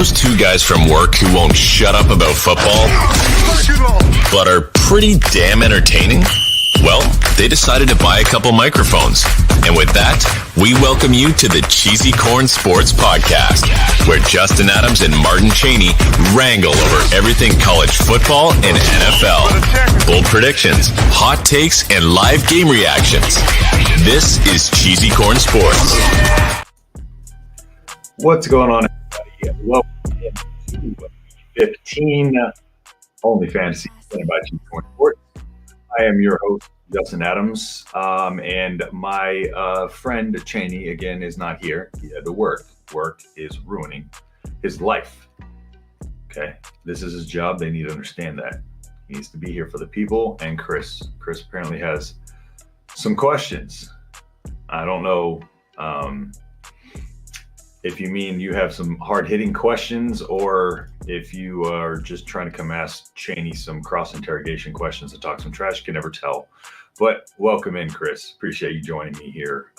those two guys from work who won't shut up about football, but are pretty damn entertaining? Well, they decided to buy a couple microphones. And with that, we welcome you to the CheesyCorn Sports Podcast, where Justin Adams and Martin Chaney wrangle over everything college football and NFL. Bold predictions, hot takes, and live game reactions. This is CheesyCorn Sports. What's going on, everybody? Welcome to 15 OnlyFantasy presented by CheesyCorn Sports. I am your host, Justin Adams, and my friend Chaney, again, is not here. He had to work. Work is ruining his life. Okay? This is his job. They need to understand that. He needs to be here for the people, and Chris apparently has some questions. I don't know if you mean you have some hard-hitting questions or if you are just trying to come ask Chaney some cross-interrogation questions to talk some trash. Can never tell. But welcome in, Chris. Appreciate you joining me here.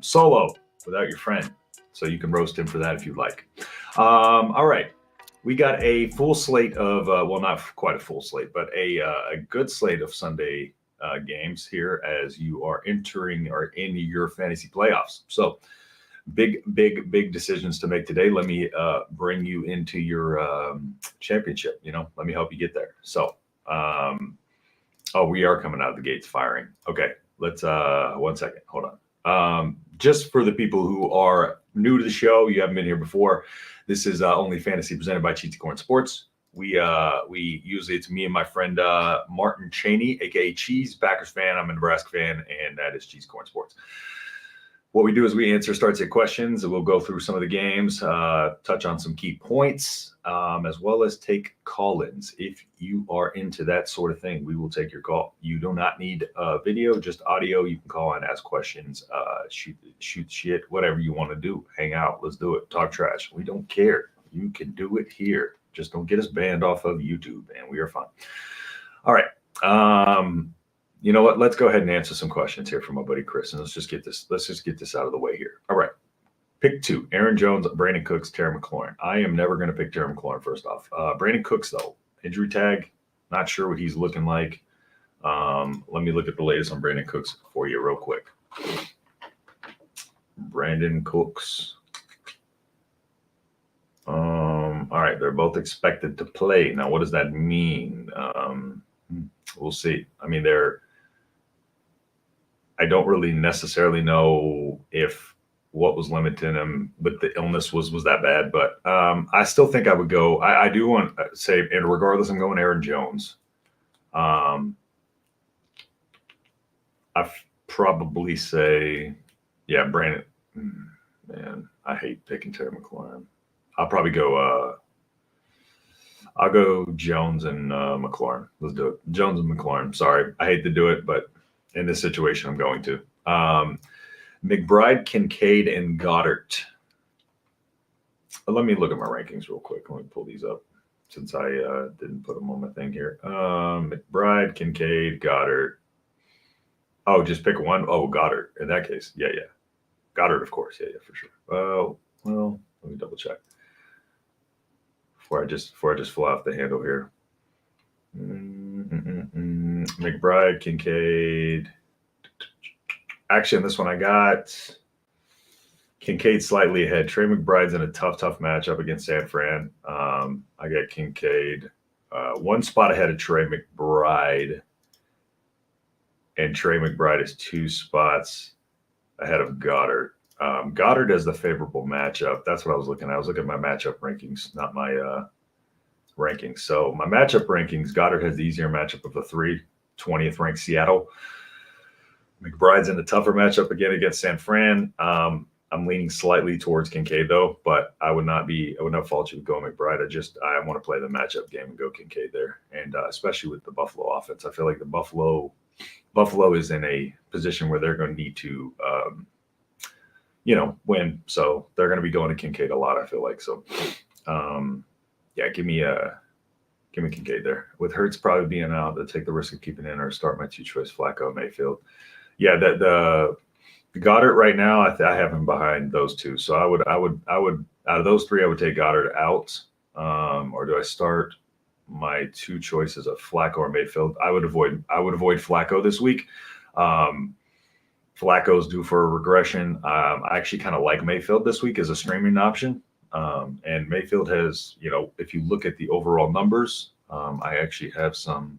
Solo, without your friend. So you can roast him for that if you'd like. All right. We got a full slate of, well, not quite a full slate, but a good slate of Sunday games here as you are entering or in your fantasy playoffs. So big decisions to make today. Let me bring you into your championship. Let me help you get there. So, we are coming out of the gates firing. Okay, let's 1 second. Hold on. Just for the people who are new to the show, you haven't been here before. This is OnlyFantasy presented by CheesyCorn Sports. We usually, it's me and my friend Martin Chaney, aka Cheese, Packers fan. I'm a Nebraska fan, and that is CheesyCorn Sports. What we do is we answer start-sit questions, and we'll go through some of the games, touch on some key points, as well as take call-ins. If you are into that sort of thing, we will take your call. You do not need video, just audio. You can call and ask questions, shoot shit, whatever you want to do. Hang out. Let's do it. Talk trash. We don't care. You can do it here. Just don't get us banned off of YouTube, and we are fine. All right. You know what? Let's go ahead and answer some questions here from my buddy Chris, and let's just get this out of the way here. All right. Pick 2, Aaron Jones, Brandon Cooks, Terry McLaurin. I am never going to pick Terry McLaurin first off. Brandon Cooks, though, injury tag, not sure what he's looking like. Let me look at the latest on Brandon Cooks for you real quick. Brandon Cooks. All right. They're both expected to play. Now, what does that mean? We'll see. I mean, I don't really necessarily know if what was limiting him with the illness was that bad, but I still think I would go. I do want to say, and regardless, I'm going Aaron Jones. I'd probably say, yeah, Brandon. Man, I hate picking Terry McLaurin. I'll probably go. I'll go Jones and McLaurin. Let's do it. Jones and McLaurin. Sorry, I hate to do it, but in this situation, I'm going to. McBride, Kincaid, and Goddard. Let me look at my rankings real quick. Let me pull these up since I didn't put them on my thing here. McBride, Kincaid, Goddard. Oh, just pick one? Oh, Goddard. In that case, yeah. Goddard, of course. Yeah, for sure. Well, let me double check. Before I just fly off the handle here. McBride, Kincaid. Actually, on this one, I got Kincaid slightly ahead. Trey McBride's in a tough matchup against San Fran. I got Kincaid one spot ahead of Trey McBride. And Trey McBride is 2 spots ahead of Goddard. Goddard has the favorable matchup. That's what I was looking at. I was looking at my matchup rankings, not my rankings. So my matchup rankings, Goddard has the easier matchup of the 3, 20th ranked Seattle. McBride's in the tougher matchup again against San Fran. I'm leaning slightly towards Kincaid though, but I would not fault you with going McBride. I want to play the matchup game and go Kincaid there. And especially with the Buffalo offense, I feel like the Buffalo is in a position where they're going to need to win. So they're going to be going to Kincaid a lot, I feel like. So, give me Kincaid there. With Hurts probably being out, to take the risk of keeping in or start my 2-choice Flacco Mayfield. Yeah, the Goddard right now, I have him behind those two. So I would out of those 3, I would take Goddard out Or do I start my two choices of Flacco or Mayfield? I would avoid Flacco this week. Flacco's due for a regression. I actually kind of like Mayfield this week as a streaming option. And Mayfield has, if you look at the overall numbers, I actually have some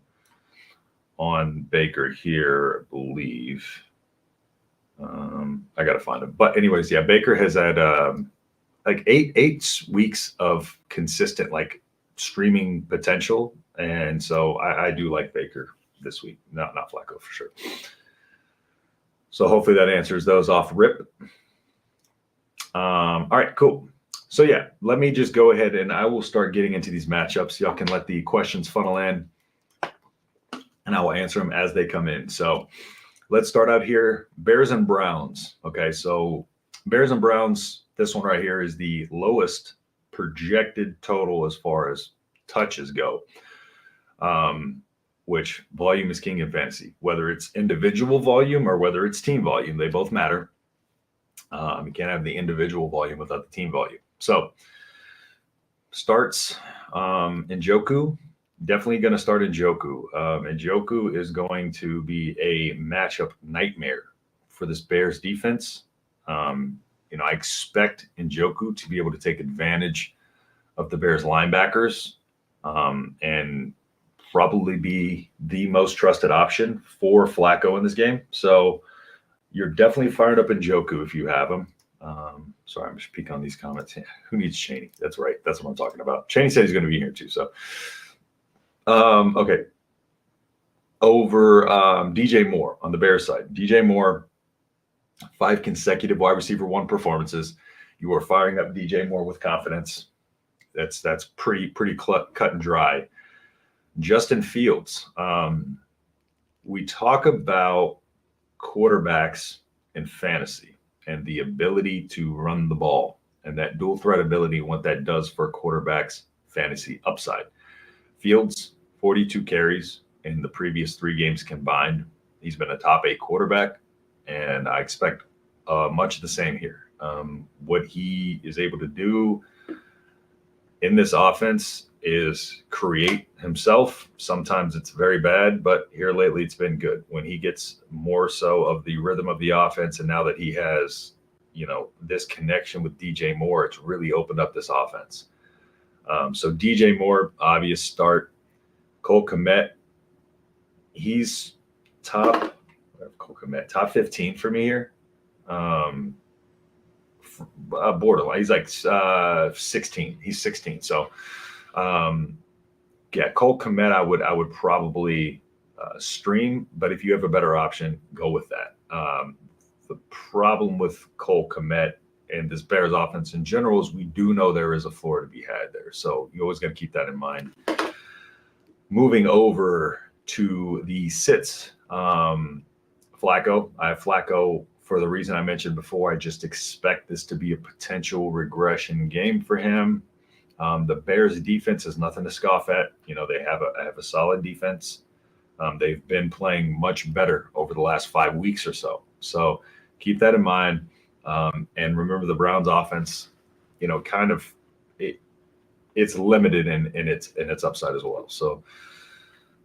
on Baker here, I believe. I got to find him. But anyways, yeah, Baker has had like eight weeks of consistent like streaming potential. And so I do like Baker this week, not Flacco for sure. So hopefully that answers those off rip. All right, cool. So yeah, let me just go ahead and I will start getting into these matchups. Y'all can let the questions funnel in and I will answer them as they come in. So let's start out here. Bears and Browns. Okay, so Bears and Browns, this one right here is the lowest projected total as far as touches go, which volume is king in fantasy. Whether it's individual volume or whether it's team volume, they both matter. You can't have the individual volume without the team volume. So starts Njoku. Definitely going to start Njoku. Njoku is going to be a matchup nightmare for this Bears defense. I expect Njoku to be able to take advantage of the Bears linebackers and probably be the most trusted option for Flacco in this game. So you're definitely fired up Njoku if you have him. Sorry, I'm just peeking on these comments. Who needs Chaney? That's right. That's what I'm talking about. Chaney said he's going to be here too. So, okay. Over DJ Moore on the Bears side. DJ Moore, 5 consecutive wide receiver 1 performances. You are firing up DJ Moore with confidence. That's pretty cut and dry. Justin Fields. We talk about quarterbacks in fantasy and the ability to run the ball and that dual threat ability and what that does for quarterbacks fantasy upside. Fields, 42 carries in the previous 3 games combined. He's been a top 8 quarterback, and I expect much the same here. What he is able to do in this offense is create himself. Sometimes it's very bad, but here lately it's been good. When he gets more so of the rhythm of the offense, and now that he has, this connection with DJ Moore, it's really opened up this offense. So DJ Moore, obvious start. Cole Kmet, he's top 15 for me here. Borderline. He's like 16. He's 16. So, Cole Kmet, I would probably stream, but if you have a better option, go with that. The problem with Cole Kmet and this Bears offense in general is we do know there is a floor to be had there. So you always got to keep that in mind. Moving over to the sits, Flacco. I have Flacco for the reason I mentioned before. I just expect this to be a potential regression game for him. The Bears defense is nothing to scoff at. They have a solid defense. They've been playing much better over the last 5 weeks or so. So keep that in mind. And remember the Browns offense, it's limited in its upside as well. So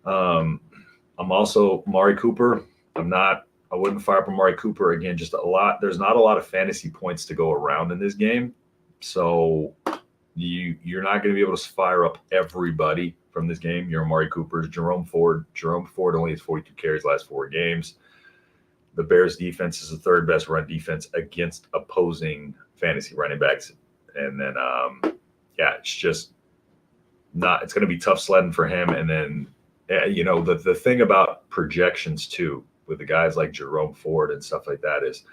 I'm also Amari Cooper. I wouldn't fire up Amari Cooper again. There's not a lot of fantasy points to go around in this game. So you're not going to be able to fire up everybody from this game. Your Amari Cooper's Jerome Ford only has 42 carries last 4 games. The Bears defense is the 3rd best run defense against opposing fantasy running backs. And then, it's just it's going to be tough sledding for him. And then, the thing about projections too, with the guys like Jerome Ford and stuff like that is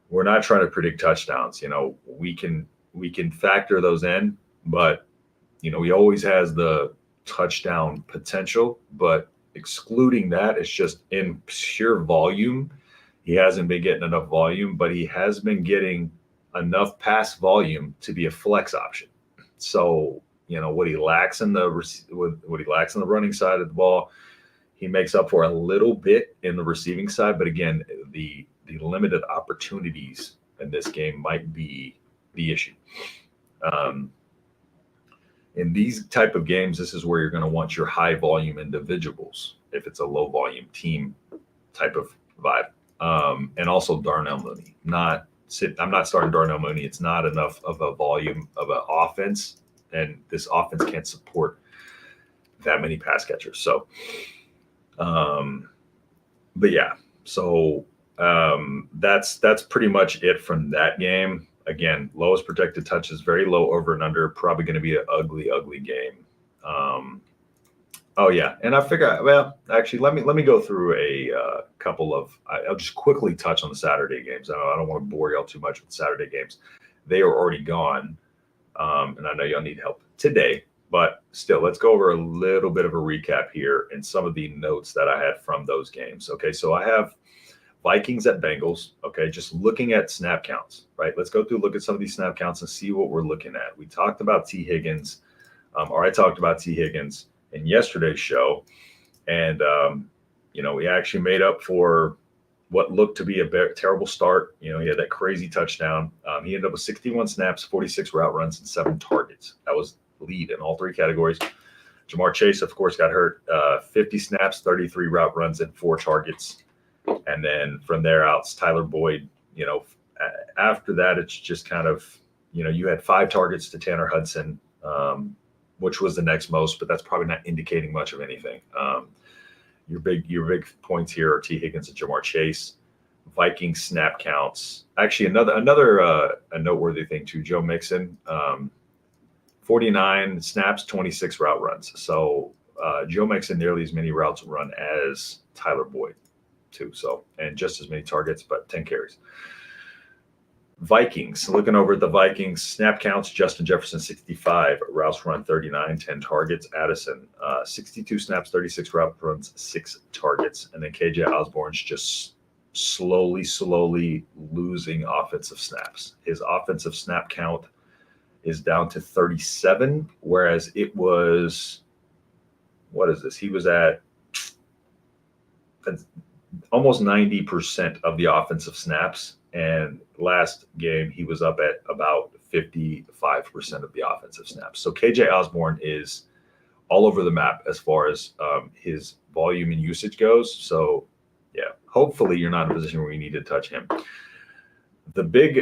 we're not trying to predict touchdowns. We can factor those in, but he always has the touchdown potential, but excluding that, it's just in pure volume. He hasn't been getting enough volume, but he has been getting enough pass volume to be a flex option. So, what he lacks in the running side of the ball, he makes up for a little bit in the receiving side. But again, the limited opportunities in this game might be the issue. In these type of games, this is where you're going to want your high volume individuals if it's a low volume team type of vibe. And also Darnell Mooney. I'm not starting Darnell Mooney. It's not enough of a volume of an offense, and this offense can't support that many pass catchers. So, but yeah, so that's pretty much it from that game. Again, lowest projected touches, very low over and under, probably going to be an ugly game. Oh yeah, and I figure, well, actually, let me go through a couple of. I'll just quickly touch on the Saturday games. I don't want to bore y'all too much with Saturday games. They are already gone, and I know y'all need help today. But still, let's go over a little bit of a recap here and some of the notes that I had from those games. Okay, so I have Vikings at Bengals. Okay, just looking at snap counts, right? Let's go through, look at some of these snap counts and see what we're looking at. We talked about T. Higgins, or I talked about T. Higgins in yesterday's show. And, we actually made up for what looked to be a terrible start. He had that crazy touchdown. He ended up with 61 snaps, 46 route runs, and 7 targets. That was lead in all 3 categories. Jamar Chase, of course, got hurt. 50 snaps, 33 route runs, and 4 targets. And then from there out, Tyler Boyd. After that, it's just kind of, you had 5 targets to Tanner Hudson, which was the next most, but that's probably not indicating much of anything. Your big points here are T. Higgins and Jamar Chase. Viking snap counts. Actually, another a noteworthy thing too. Joe Mixon, 49 snaps, 26 route runs. So Joe Mixon nearly as many routes run as Tyler Boyd, too. So, and just as many targets, but 10 carries. Vikings, looking over at the Vikings snap counts, Justin Jefferson 65, routes run 39, 10 targets. Addison 62 snaps, 36 route runs, 6 targets. And then KJ Osborne's just slowly losing offensive snaps. His offensive snap count is down to 37, whereas it was, what is this? He was at almost 90% of the offensive snaps. And last game, he was up at about 55% of the offensive snaps. So KJ Osborne is all over the map as far as his volume and usage goes. So, yeah, hopefully you're not in a position where you need to touch him. The big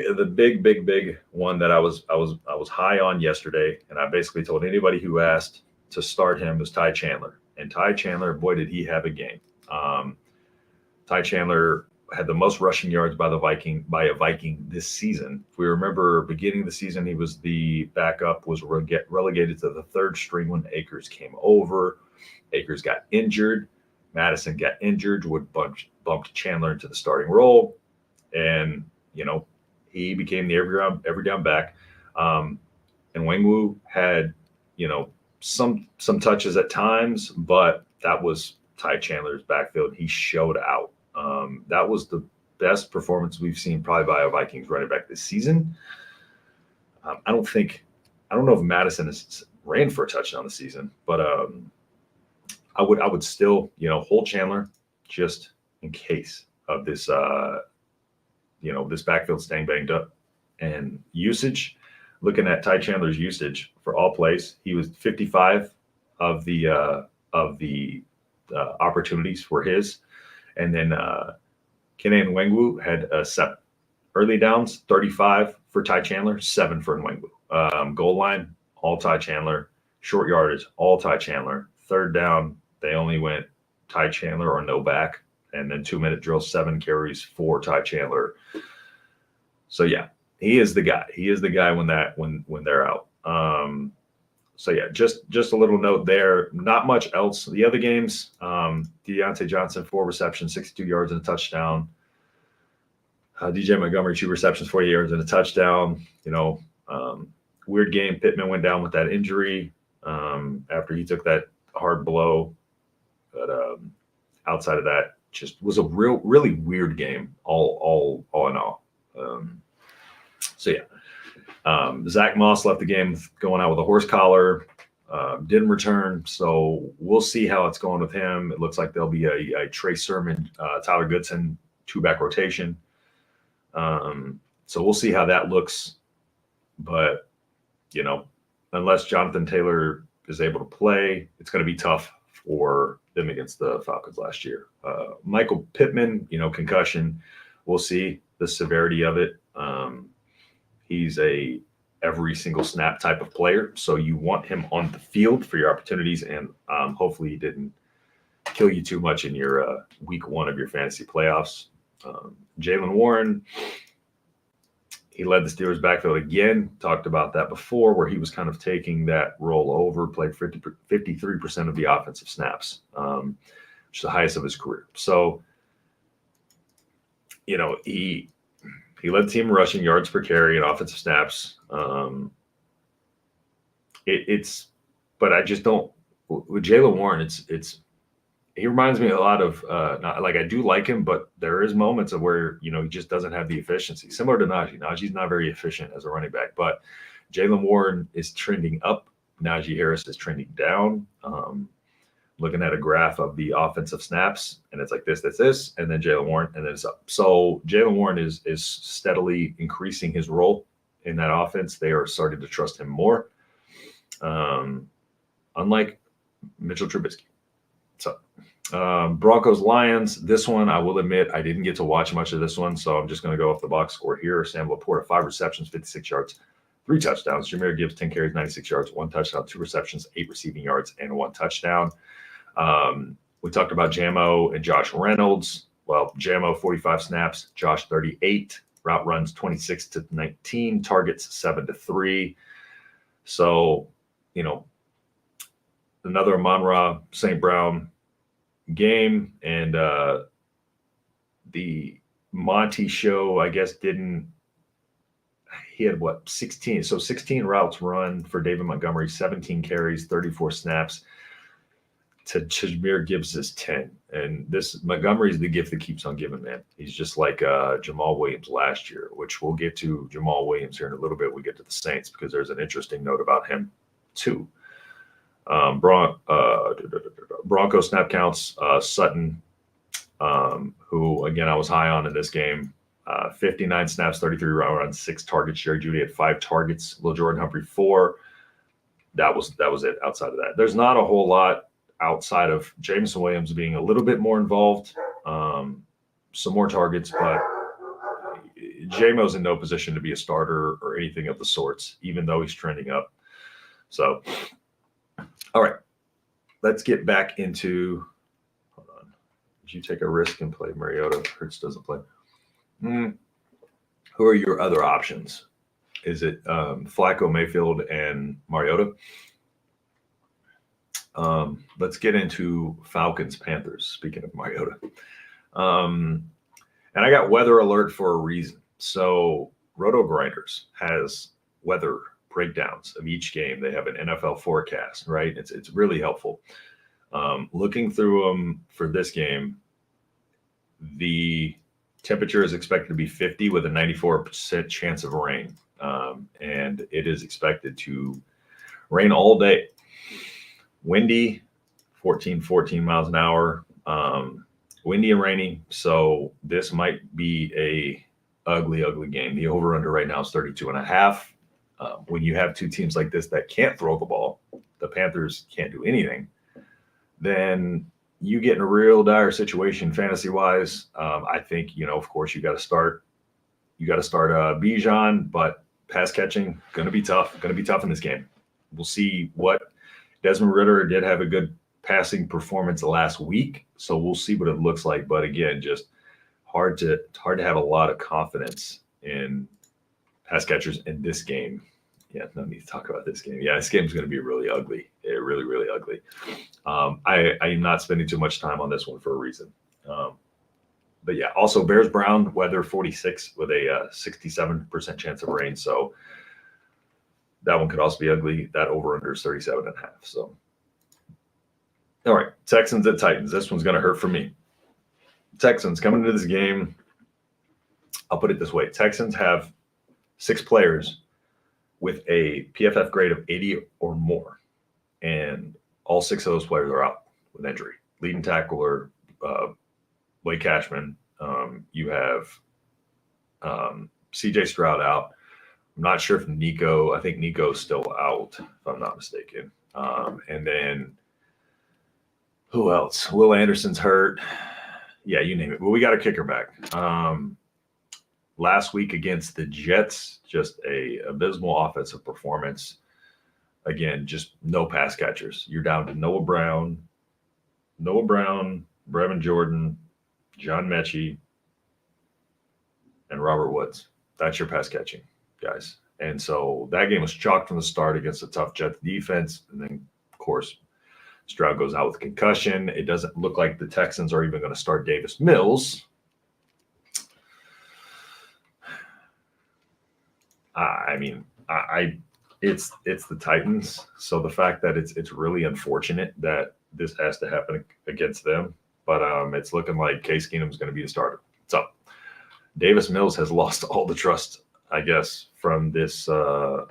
one that I was high on yesterday, and I basically told anybody who asked to start him was Ty Chandler. And Ty Chandler, boy, did he have a game. Ty Chandler had the most rushing yards by a Viking this season. If we remember, beginning of the season, he was the backup, was relegated to the 3rd string when Akers came over. Akers got injured. Madison got injured, bumped Chandler into the starting role. And, he became the every down back. And Wengwu had, some touches at times, but that was Ty Chandler's backfield. He showed out. That was the best performance we've seen probably by a Vikings running back this season. I don't know if Madison has ran for a touchdown this season, but I would still, hold Chandler just in case of this, this backfield staying banged up. And usage, looking at Ty Chandler's usage for all plays, he was 55 of the opportunities were his. And then Kene Nwangwu had 7 early downs, 35 for Ty Chandler, 7 for Nwangwu. Goal line, all Ty Chandler. Short yardage, all Ty Chandler. 3rd down, they only went Ty Chandler or no back. And then 2-minute drill, 7 carries for Ty Chandler. So yeah, he is the guy. He is the guy when they're out. So yeah, just a little note there. Not much else. The other games, Deontay Johnson, 4 receptions, 62 yards and a touchdown. DJ Montgomery, 2 receptions, 40 yards and a touchdown. Weird game. Pittman went down with that injury after he took that hard blow. But outside of that, just was a really weird game. All in all. So yeah. Zach Moss left the game going out with a horse collar, didn't return. So we'll see how it's going with him. It looks like there'll be a Trey Sermon, Tyler Goodson 2-back rotation. So we'll see how that looks. But, unless Jonathan Taylor is able to play, it's going to be tough for them against the Falcons last year. Michael Pittman, concussion, we'll see the severity of it. He's a every single snap type of player, so you want him on the field for your opportunities, and hopefully he didn't kill you too much in your week one of your fantasy playoffs. Jaylen Warren, he led the Steelers backfield again. Talked about that before, where he was kind of taking that role over, played 53% of the offensive snaps, which is the highest of his career. So, he led the team in rushing yards per carry and offensive snaps. But I just don't, with Jaylen Warren, he reminds me a lot of, I do like him, but there is moments of where, he just doesn't have the efficiency, similar to Najee. Najee's not very efficient as a running back, but Jaylen Warren is trending up. Najee Harris is trending down. Looking at a graph of the offensive snaps, and it's like this, and then Jaylen Warren, and then it's up. So Jaylen Warren is steadily increasing his role in that offense. They are starting to trust him more, unlike Mitchell Trubisky. So Broncos Lions, this one, I will admit, I didn't get to watch much of this one, so I'm just going to go off the box score here. Sam Laporta, 5 receptions, 56 yards, 3 touchdowns. Jahmyr Gibbs, 10 carries, 96 yards, 1 touchdown, 2 receptions, 8 receiving yards, and 1 touchdown. We talked about Jamo and Josh Reynolds. Well, Jamo 45 snaps, Josh 38, route runs 26 to 19, targets 7 to 3. So, another Amon-Ra St. Brown game, and the Monty show, I guess, he had 16. So 16 routes run for David Montgomery, 17 carries, 34 snaps. To Jahmyr Gibbs is 10. And this Montgomery is the gift that keeps on giving, man. He's just like Jamal Williams last year, which we'll get to Jamal Williams here in a little bit. We get to the Saints because there's an interesting note about him too. Bronco snap counts, Sutton, who, again, I was high on in this game. 59 snaps, 33 route runs, 6 targets. Jerry Jeudy had 5 targets. Lil Jordan Humphrey 4. That was it. Outside of that, there's not a whole lot outside of Jameson Williams being a little bit more involved, some more targets, but Jamo's in no position to be a starter or anything of the sorts, even though he's trending up. So, all right, let's get back into. Hold on. Did you take a risk and play Mariota? Hurts doesn't play. Who are your other options? Is it Flacco, Mayfield, and Mariota? Let's get into Falcons, Panthers. Speaking of Mariota. And I got weather alert for a reason. So Roto Grinders has weather breakdowns of each game. They have an NFL forecast, right? It's really helpful. Looking through them for this game, the temperature is expected to be 50 with a 94% chance of rain. And it is expected to rain all day. Windy, 14 miles an hour, windy and rainy. So this might be a ugly game. The over-under right now is 32.5. When you have two teams like this that can't throw the ball, the Panthers can't do anything, then you get in a real dire situation fantasy-wise. I think, of course, you got to start Bijan, but pass catching, going to be tough in this game. We'll see what Desmond Ridder did have a good passing performance last week, so we'll see what it looks like. But again, just hard to have a lot of confidence in pass catchers in this game. Yeah, no need to talk about this game. Yeah, this game is going to be really ugly. Really, really ugly. I am not spending too much time on this one for a reason. But yeah, also Bears-Brown, weather 46 with a 67% chance of rain. So that one could also be ugly. That over-under is 37.5. So, all right, Texans at Titans. This one's going to hurt for me. Texans coming into this game, I'll put it this way. Texans have 6 players with a PFF grade of 80 or more, and all 6 of those players are out with injury. Leading tackler, Blake Cashman. You have C.J. Stroud out. I'm not sure if Nico. I think Nico's still out, if I'm not mistaken. And then who else? Will Anderson's hurt. Yeah, you name it. Well, we got a kicker back. Last week against the Jets, just a abysmal offensive performance. Again, just no pass catchers. You're down to Noah Brown, Brevin Jordan, John Mechie, and Robert Woods. That's your pass catching guys. And so that game was chalked from the start against a tough Jets defense. And then, of course, Stroud goes out with concussion. It doesn't look like the Texans are even going to start Davis Mills. It's the Titans. So the fact that it's really unfortunate that this has to happen against them. But it's looking like Case Keenum's going to be the starter. So Davis Mills has lost all the trust, I guess, from the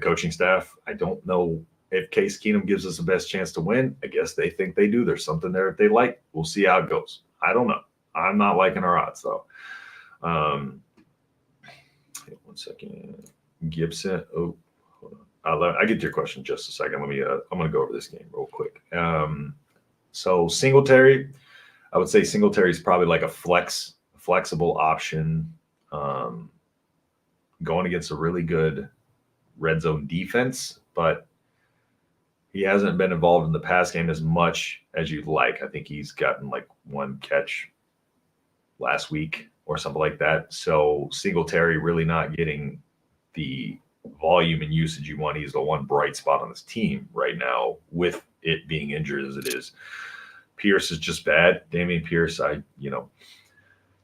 coaching staff. I don't know if Case Keenum gives us the best chance to win. I guess they think they do. There's something there that they like. We'll see how it goes. I don't know. I'm not liking our odds, though. 1 second. Gibson. Oh, hold on. I get to your question in just a second. I'm going to go over this game real quick. So Singletary, I would say Singletary is probably like a flexible option going against a really good red zone defense, but he hasn't been involved in the pass game as much as you'd like. I think he's gotten like one catch last week or something like that. So Singletary really not getting the volume and usage you want. He's the one bright spot on this team right now with it being injured as it is. Pierce is just bad. Dameon Pierce,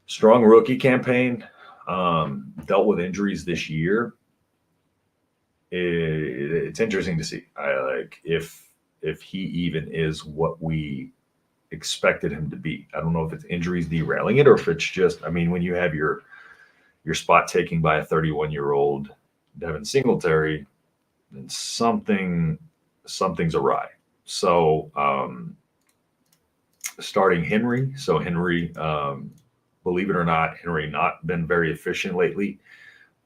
strong rookie campaign, dealt with injuries this year. It's interesting to see. If he even is what we expected him to be. I don't know if it's injuries derailing it or if it's just, when you have your spot taken by a 31-year-old Devin Singletary, then something's awry. So starting Henry. So Henry, believe it or not, Henry not been very efficient lately,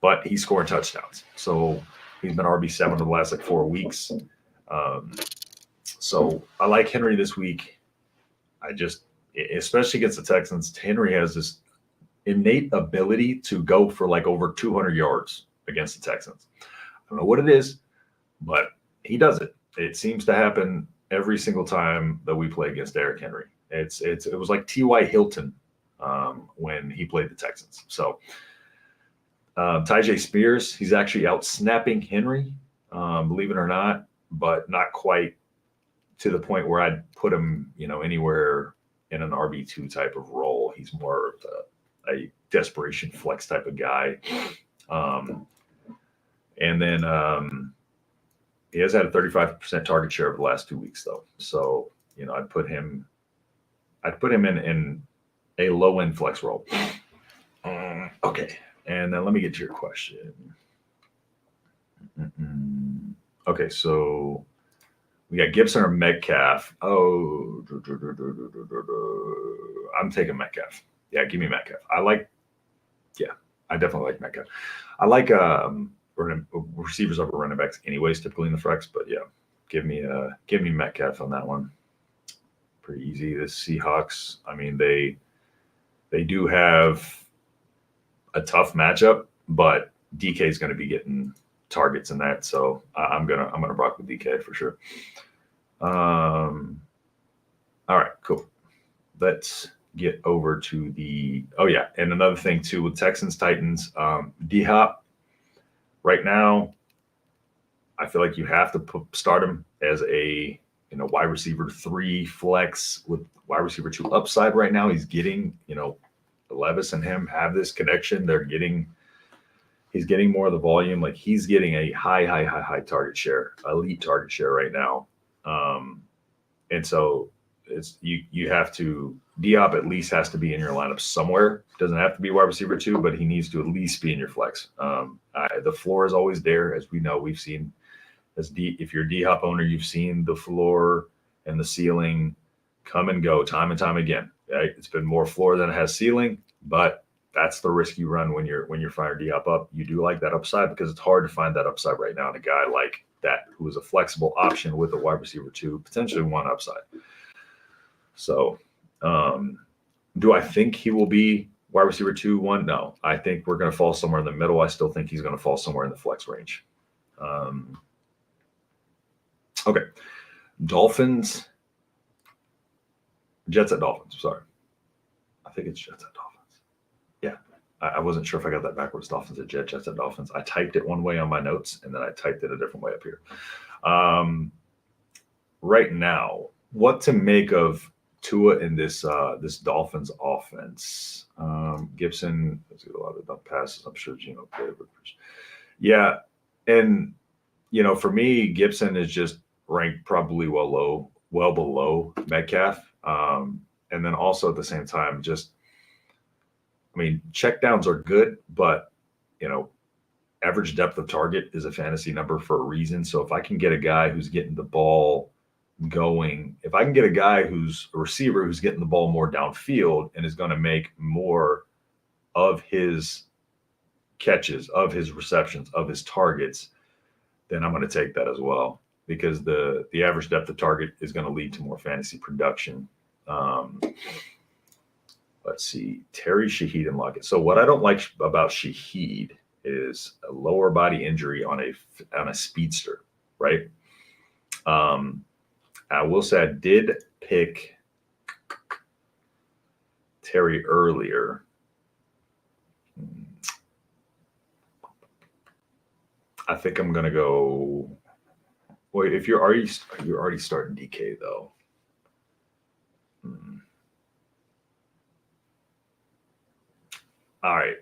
but he's scoring touchdowns. So he's been RB7 the last 4 weeks. So I like Henry this week. Especially against the Texans, Henry has this innate ability to go for over 200 yards against the Texans. I don't know what it is, but he does it. It seems to happen every single time that we play against Derrick Henry. It was like T.Y. Hilton when he played the Texans. So Tyjae Spears, he's actually out snapping Henry, believe it or not, but not quite to the point where I'd put him, anywhere in an RB2 type of role. He's more of a desperation flex type of guy. And then he has had a 35% target share over the last 2 weeks, though. So, I'd put him in a low end flex role. Okay. And then let me get to your question. Okay. So we got Gibson or Metcalf. Oh, I'm taking Metcalf. Yeah. Give me Metcalf. I definitely like Metcalf. I like receivers over running backs anyways, typically in the flex, but yeah, give me Metcalf on that one. Pretty easy. The Seahawks, they do have a tough matchup, but DK is going to be getting targets in that, so I'm gonna rock with DK for sure. All right, cool. Let's get over to and another thing too with Texans Titans, D-Hop. Right now, I feel like you have to start him as a wide receiver 3 flex with wide receiver 2 upside. Right now, he's getting Levis and him have this connection. He's getting more of the volume. Like he's getting a high target share, elite target share right now. And so it's you have to Diop at least has to be in your lineup somewhere. Doesn't have to be wide receiver 2, but he needs to at least be in your flex. The floor is always there, as we know. We've seen if you're a D-Hop owner, you've seen the floor and the ceiling come and go time and time again. Right? It's been more floor than it has ceiling, but that's the risk you run when you're firing D up. You do like that upside because it's hard to find that upside right now in a guy like that who is a flexible option with a wide receiver 2, potentially 1 upside. So, do I think he will be wide receiver 2, 1? No, I think we're going to fall somewhere in the middle. I still think he's going to fall somewhere in the flex range. Okay. Dolphins, Jets at Dolphins. Sorry. I think it's Jets at Dolphins. Yeah. I wasn't sure if I got that backwards. Dolphins at Jets at Dolphins. I typed it one way on my notes, and then I typed it a different way up here. Right now, what to make of Tua in this Dolphins offense? Gibson has got a lot of dump passes. I'm sure Geno played. Yeah, and for me, Gibson is just ranked probably well below Metcalf, and then also at the same time, checkdowns are good, but average depth of target is a fantasy number for a reason. So if I can get a guy who's getting the ball going, if I can get a guy who's a receiver who's getting the ball more downfield and is going to make more of his catches, of his receptions, of his targets, then I'm going to take that as well, because the average depth of target is going to lead to more fantasy production. Let's see, Terry, Shaheed, and Lockett. So what I don't like about Shaheed is a lower body injury on a speedster, right? I will say I did pick Terry earlier. I think I'm gonna go. Wait, if you're already starting DK though. All right,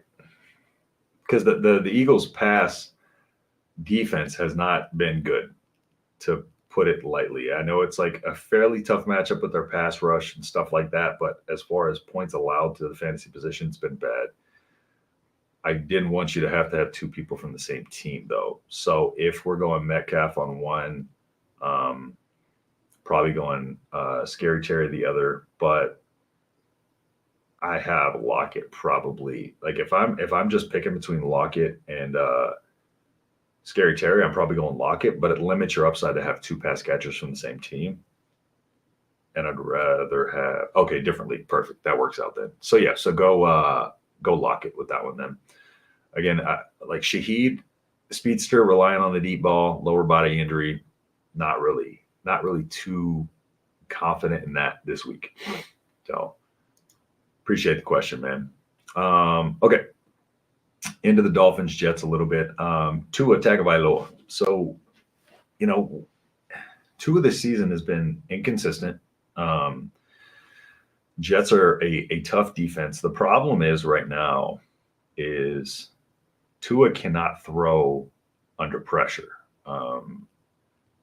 because the Eagles' pass defense has not been good, to put it lightly. I know it's like a fairly tough matchup with their pass rush and stuff like that, but as far as points allowed to the fantasy position, it's been bad. I didn't want you to have 2 people from the same team, though. So if we're going Metcalf on one, probably going Scary Terry the other, but I have Lockett probably. Like if I'm just picking between Lockett and Scary Terry, I'm probably going Lockett, but it limits your upside to have 2 pass catchers from the same team. And I'd rather have different league. Perfect. That works out then. So yeah, so go Lockett with that one then. Again, like Shaheed, speedster, relying on the deep ball, lower body injury, not really too confident in that this week. So appreciate the question, man. Okay. Into the Dolphins, Jets a little bit. Tua Tagovailoa. So, Tua this season has been inconsistent. Jets are a tough defense. The problem is right now is Tua cannot throw under pressure.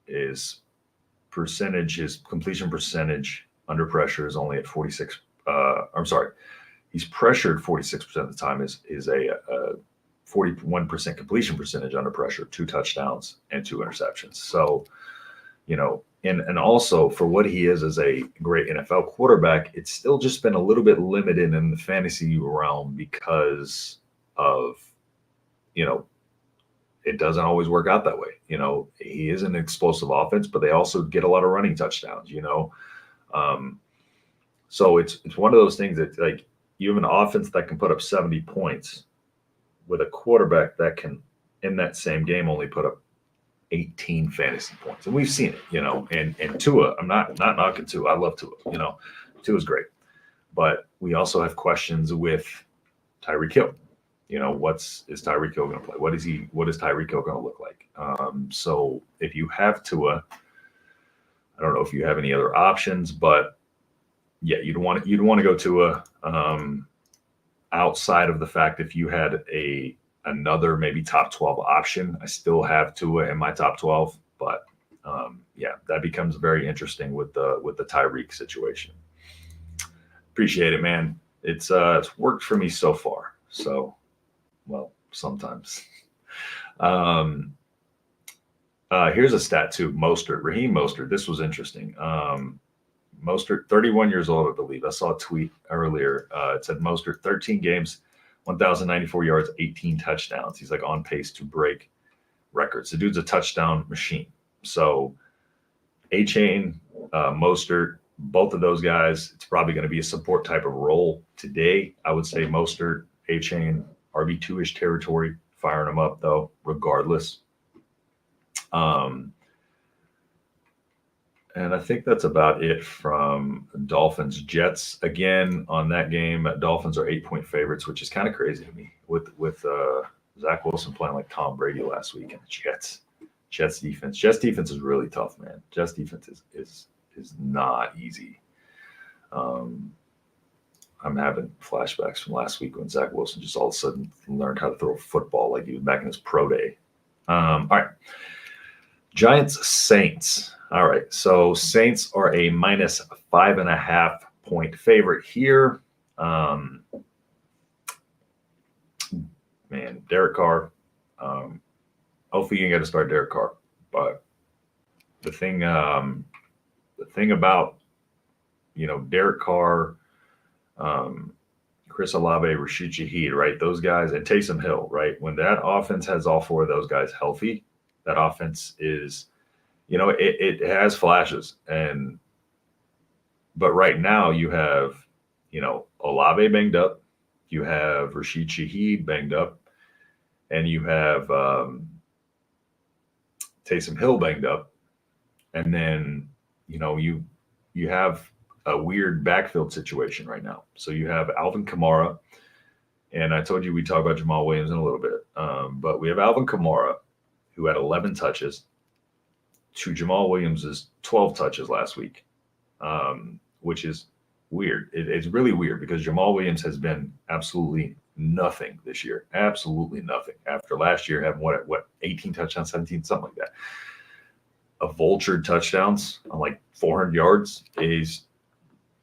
His completion percentage under pressure is only at 46. He's pressured 46% of the time. Is a 41% completion percentage under pressure, 2 touchdowns and 2 interceptions. So, and also for what he is as a great NFL quarterback, it's still just been a little bit limited in the fantasy realm because of, it doesn't always work out that way. He is an explosive offense, but they also get a lot of running touchdowns, so it's one of those things that, like, you have an offense that can put up 70 points with a quarterback that can, in that same game, only put up 18 fantasy points. And we've seen it, and Tua, I'm not knocking Tua. I love Tua, Tua's great. But we also have questions with Tyreek Hill. Is Tyreek Hill going to play? What is Tyreek Hill going to look like? So if you have Tua, I don't know if you have any other options, but yeah, you'd want to go Tua. Outside of the fact, if you had another maybe top 12 option, I still have Tua in my top 12, but yeah, that becomes very interesting with the Tyreek situation. Appreciate it, man. It's worked for me so far. So, well, sometimes. Here's a stat too. Raheem Mostert. This was interesting. Mostert, 31 years old, I believe. I saw a tweet earlier. It said Mostert, 13 games, 1,094 yards, 18 touchdowns. He's like on pace to break records. The dude's a touchdown machine. So A-Chain, Mostert, both of those guys, it's probably going to be a support type of role today. I would say Mostert, A-Chain, RB2-ish territory, firing them up though, regardless. And I think that's about it from Dolphins. Jets, again, on that game, Dolphins are 8-point favorites, which is kind of crazy to me with Zach Wilson playing like Tom Brady last week and the Jets. Jets defense is really tough, man. Jets defense is not easy. I'm having flashbacks from last week when Zach Wilson just all of a sudden learned how to throw a football like he was back in his pro day. All right. Giants, Saints. All right. So Saints are a minus 5.5 point favorite here. Man, Derek Carr. Hopefully you can get to start Derek Carr. But the thing about, Derek Carr, Chris Olave, Rashid Shaheed, right? Those guys, and Taysom Hill, right? When that offense has all four of those guys healthy, that offense is, it has flashes. But right now you have, Olave banged up, you have Rashid Shaheed banged up, and you have Taysom Hill banged up. And then, you have a weird backfield situation right now. So you have Alvin Kamara, and I told you we talk about Jamal Williams in a little bit. But we have Alvin Kamara, who had 11 touches, to Jamal Williams's 12 touches last week, which is weird. It's really weird because Jamal Williams has been absolutely nothing this year. Absolutely nothing. After last year having what 18 touchdowns, 17, something like that. A vultured touchdowns on like 400 yards. He's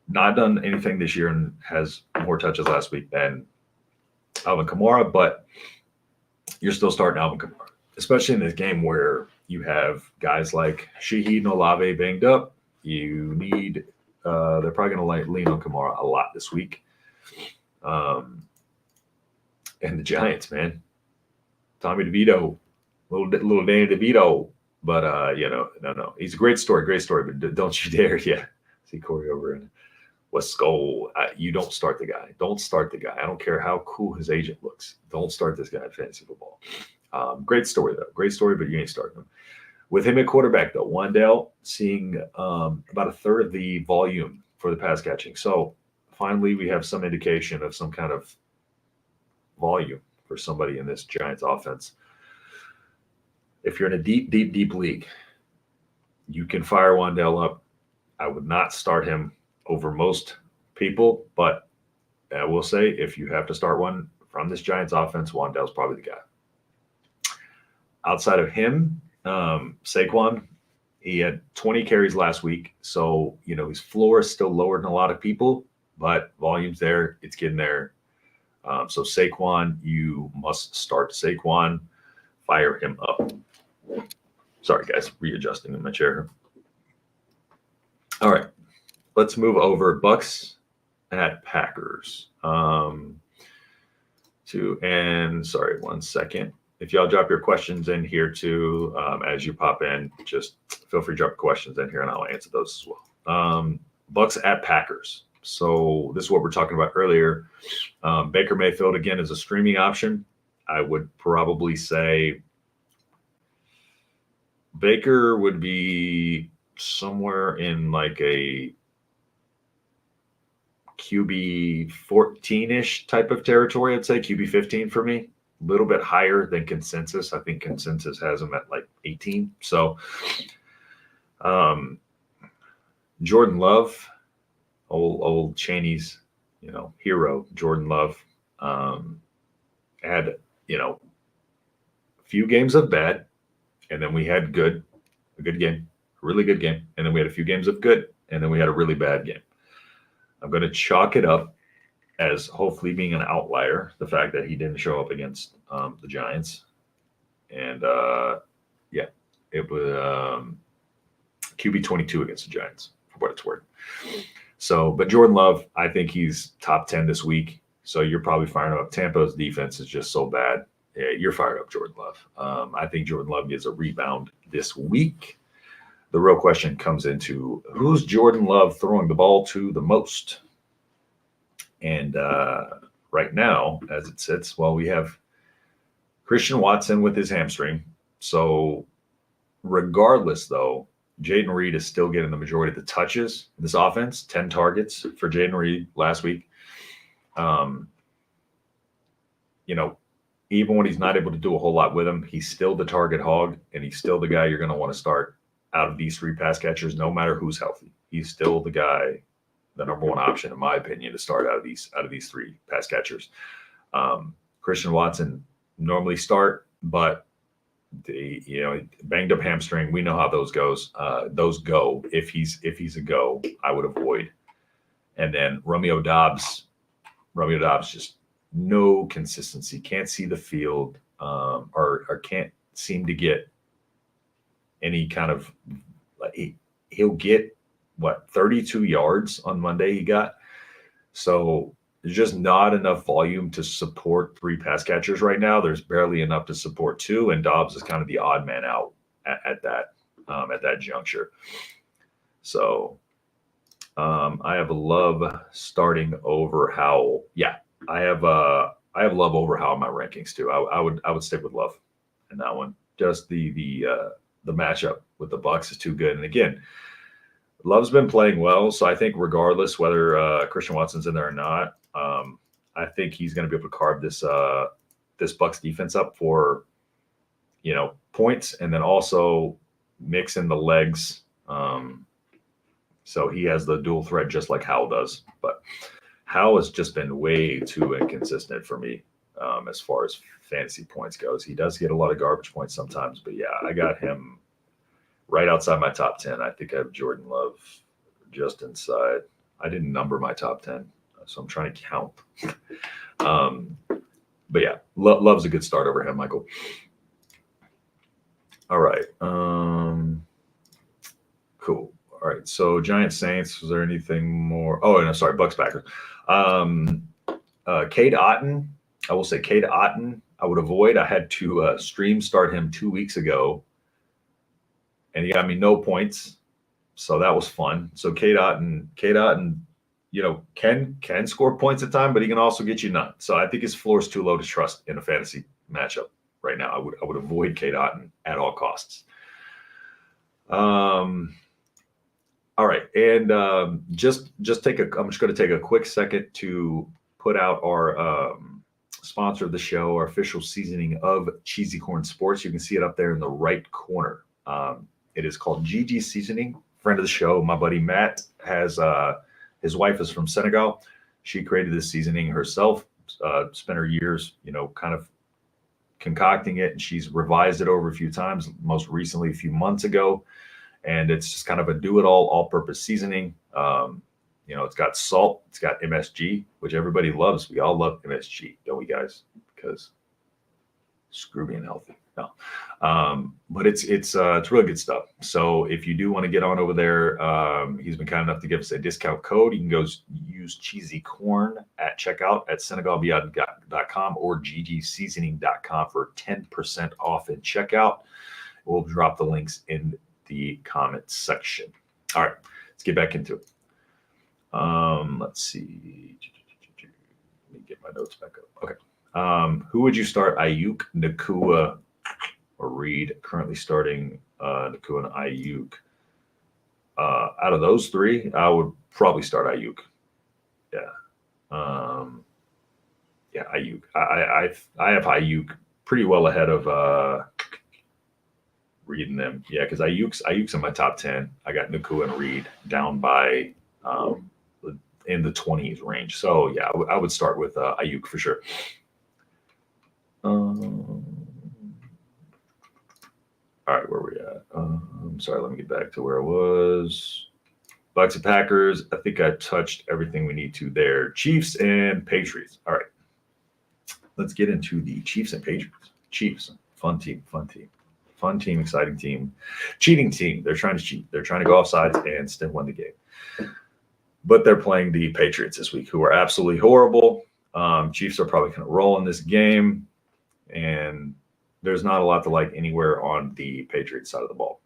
not done anything this year and has more touches last week than Alvin Kamara, but you're still starting Alvin Kamara, especially in this game where you have guys like Shaheed and Olave banged up. You need they're probably going to lean on Kamara a lot this week. And the Giants, man. Tommy DeVito, little Danny DeVito. But, no. He's a great story, but don't you dare, see Corey over in West Skull. You don't start the guy. Don't start the guy. I don't care how cool his agent looks. Don't start this guy in fantasy football. Great story, though. Great story, but you ain't starting him. With him at quarterback, though, Wandale seeing about a third of the volume for the pass catching. So, finally, we have some indication of some kind of volume for somebody in this Giants offense. If you're in a deep league, you can fire Wandale up. I would not start him over most people, but I will say if you have to start one from this Giants offense, Wandale's probably the guy. Outside of him, Saquon, he had 20 carries last week. So, his floor is still lower than a lot of people, but volume's there. It's getting there. So Saquon, you must start Saquon. Fire him up. Sorry, guys, readjusting in my chair. All right, let's move over. Bucks at Packers. Sorry, 1 second. If y'all drop your questions in here too, as you pop in, just feel free to drop questions in here and I'll answer those as well. Bucks at Packers. So this is what we're talking about earlier. Baker Mayfield, again, is a streaming option. I would probably say Baker would be somewhere in like a QB 14-ish type of territory, I'd say. QB 15 for me. A little bit higher than consensus. I think consensus has him at like 18. So Jordan Love, old Chaney's, hero, Jordan Love, had, a few games of bad. And then we had a good game, a really good game. And then we had a few games of good. And then we had a really bad game. I'm going to chalk it up as hopefully being an outlier, the fact that he didn't show up against the Giants. And, it was QB 22 against the Giants, for what it's worth. So, but Jordan Love, I think he's top 10 this week. So you're probably firing up. Tampa's defense is just so bad. Yeah, you're fired up Jordan Love. I think Jordan Love gets a rebound this week. The real question comes into who's Jordan Love throwing the ball to the most? And right now, as it sits, well, we have Christian Watson with his hamstring. So regardless, though, Jaden Reed is still getting the majority of the touches in this offense, 10 targets for Jaden Reed last week. Even when he's not able to do a whole lot with him, he's still the target hog, and he's still the guy you're going to want to start out of these three pass catchers, no matter who's healthy. He's still the guy, the number one option, in my opinion, to start out of these three pass catchers. Christian Watson normally start, but banged up hamstring. We know how those goes. Those go. If he's a go, I would avoid. And then Romeo Doubs just no consistency. Can't see the field, or can't seem to get any kind of. He'll get 32 yards on Monday. He got so. There's just not enough volume to support three pass catchers right now. There's barely enough to support two, and Dobbs is kind of the odd man out at that juncture. So I have Love starting over Howell. Yeah, I have Love over Howell in my rankings too. I would stick with Love in that one. Just the matchup with the Bucs is too good, and again, Love's been playing well, so I think regardless whether Christian Watson's in there or not, I think he's going to be able to carve this Bucs defense up for points, and then also mix in the legs. So he has the dual threat just like Howell does, but Howell has just been way too inconsistent for me as far as fantasy points goes. He does get a lot of garbage points sometimes, but yeah, I got him right outside my top 10. I think I have Jordan Love just inside. I didn't number my top 10, so I'm trying to count. But yeah, Love's a good start over him, Michael. All right. Cool. All right. So Giants Saints, was there anything more? Oh, no, sorry. Bucks Packers. Cade Otton. I will say Cade Otton I would avoid. I had to stream start him 2 weeks ago, and he got me no points. So that was fun. So Cade Otton, can score points at time, but he can also get you none. So I think his floor is too low to trust in a fantasy matchup right now. I would avoid Cade Otton at all costs. All right, and I'm just going to take a quick second to put out our sponsor of the show, our official seasoning of CheesyCorn Sports. You can see it up there in the right corner. It is called GG Seasoning. Friend of the show, my buddy Matt has his wife is from Senegal. She created this seasoning herself. Spent her years, kind of concocting it, and she's revised it over a few times. Most recently, a few months ago. And it's just kind of a do-it-all, all-purpose seasoning. It's got salt, it's got MSG, which everybody loves. We all love MSG, don't we, guys? Because screw being healthy. No, but it's really good stuff. So if you do want to get on over there, he's been kind enough to give us a discount code. You can go use CheesyCorn at checkout at senegalbeyond.com or ggseasoning.com for 10% off in checkout. We'll drop the links in the comments section. All right, let's get back into it. Let's see. Let me get my notes back up. Okay. Who would you start? Ayuk, Nakua, or Reed? Currently starting Nakua and Ayuk. Out of those three, I would probably start Ayuk. Yeah. Ayuk. I have Ayuk pretty well ahead of reading them. Yeah, because Ayuk's in my top 10. I got Nakua and Reed down by in the 20s range. So yeah, I would start with Ayuk for sure. All right, where we at? Sorry, let me get back to where I was. Bucks and Packers. I think I touched everything we need to there. Chiefs and Patriots. All right, let's get into the Chiefs and Patriots. Chiefs, fun team, exciting team, cheating team. They're trying to cheat. They're trying to go off sides and still win the game. But they're playing the Patriots this week, who are absolutely horrible. Chiefs are probably going to roll in this game, and there's not a lot to like anywhere on the Patriots side of the ball.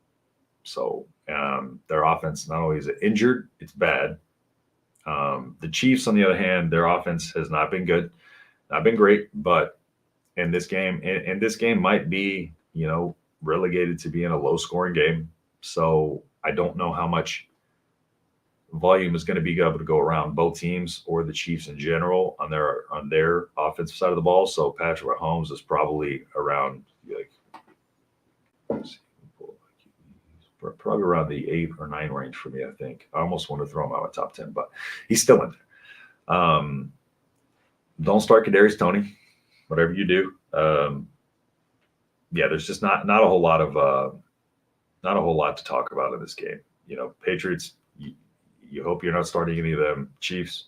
So their offense, not only is it injured, it's bad. The Chiefs, on the other hand, their offense has not been good, not been great, but in this game, and this game might be, relegated to being a low-scoring game. So I don't know how much volume is going to be able to go around both teams or the Chiefs in general on their offensive side of the ball. So Patrick Mahomes is probably around probably around the 8 or 9 range for me, I think. I almost want to throw him out of top 10, but he's still in there. Don't start Kadarius Toney, whatever you do. There's just not a whole lot to talk about in this game. Patriots, you hope you're not starting any of them. Chiefs,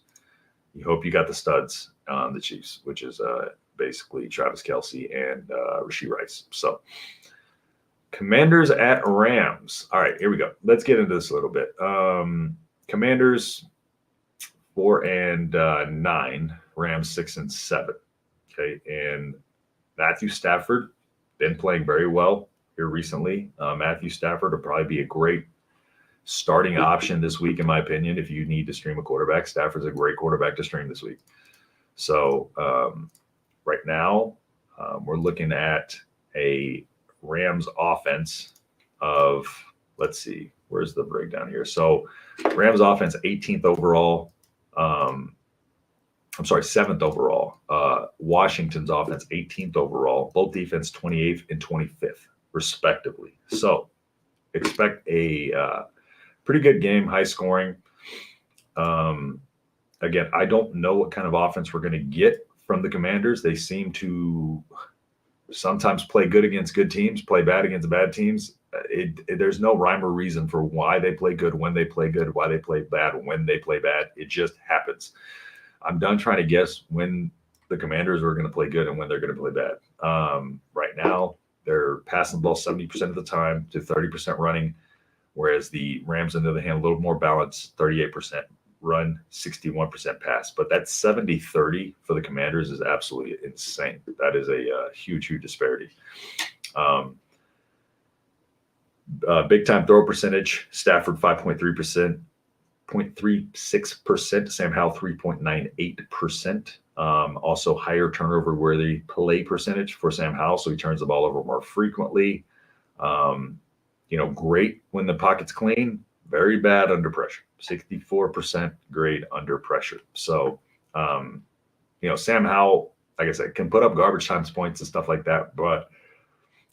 you hope you got the studs on the Chiefs, which is basically Travis Kelce and Rashee Rice. So Commanders at Rams. All right, here we go. Let's get into this a little bit. Commanders 4-9, Rams 6-7. Okay, and Matthew Stafford been playing very well here recently. Matthew Stafford will probably be a great starting option this week, in my opinion. If you need to stream a quarterback, Stafford's a great quarterback to stream this week. So right now, we're looking at a Rams offense of, let's see, where's the breakdown here? So Rams offense 18th overall. 7th overall. Washington's offense 18th overall. Both defense 28th and 25th, respectively. So expect a pretty good game, high scoring. Again, I don't know what kind of offense we're going to get from the Commanders. They seem to sometimes play good against good teams, play bad against bad teams. There's no rhyme or reason for why they play good when they play good, why they play bad when they play bad. It just happens. I'm done trying to guess when the Commanders are going to play good and when they're going to play bad. Right now, they're passing the ball 70% of the time to 30% running, whereas the Rams, on the other hand, a little more balanced, 38% run, 61% pass. But that 70-30 for the Commanders is absolutely insane. That is a huge, huge disparity. Big-time throw percentage, Stafford 5.3%. 0.36%, Sam Howell 3.98%. Also higher turnover worthy play percentage for Sam Howell, so he turns the ball over more frequently. Great when the pocket's clean, very bad under pressure. 64% great under pressure. So, Sam Howell, like I said, can put up garbage time points and stuff like that, but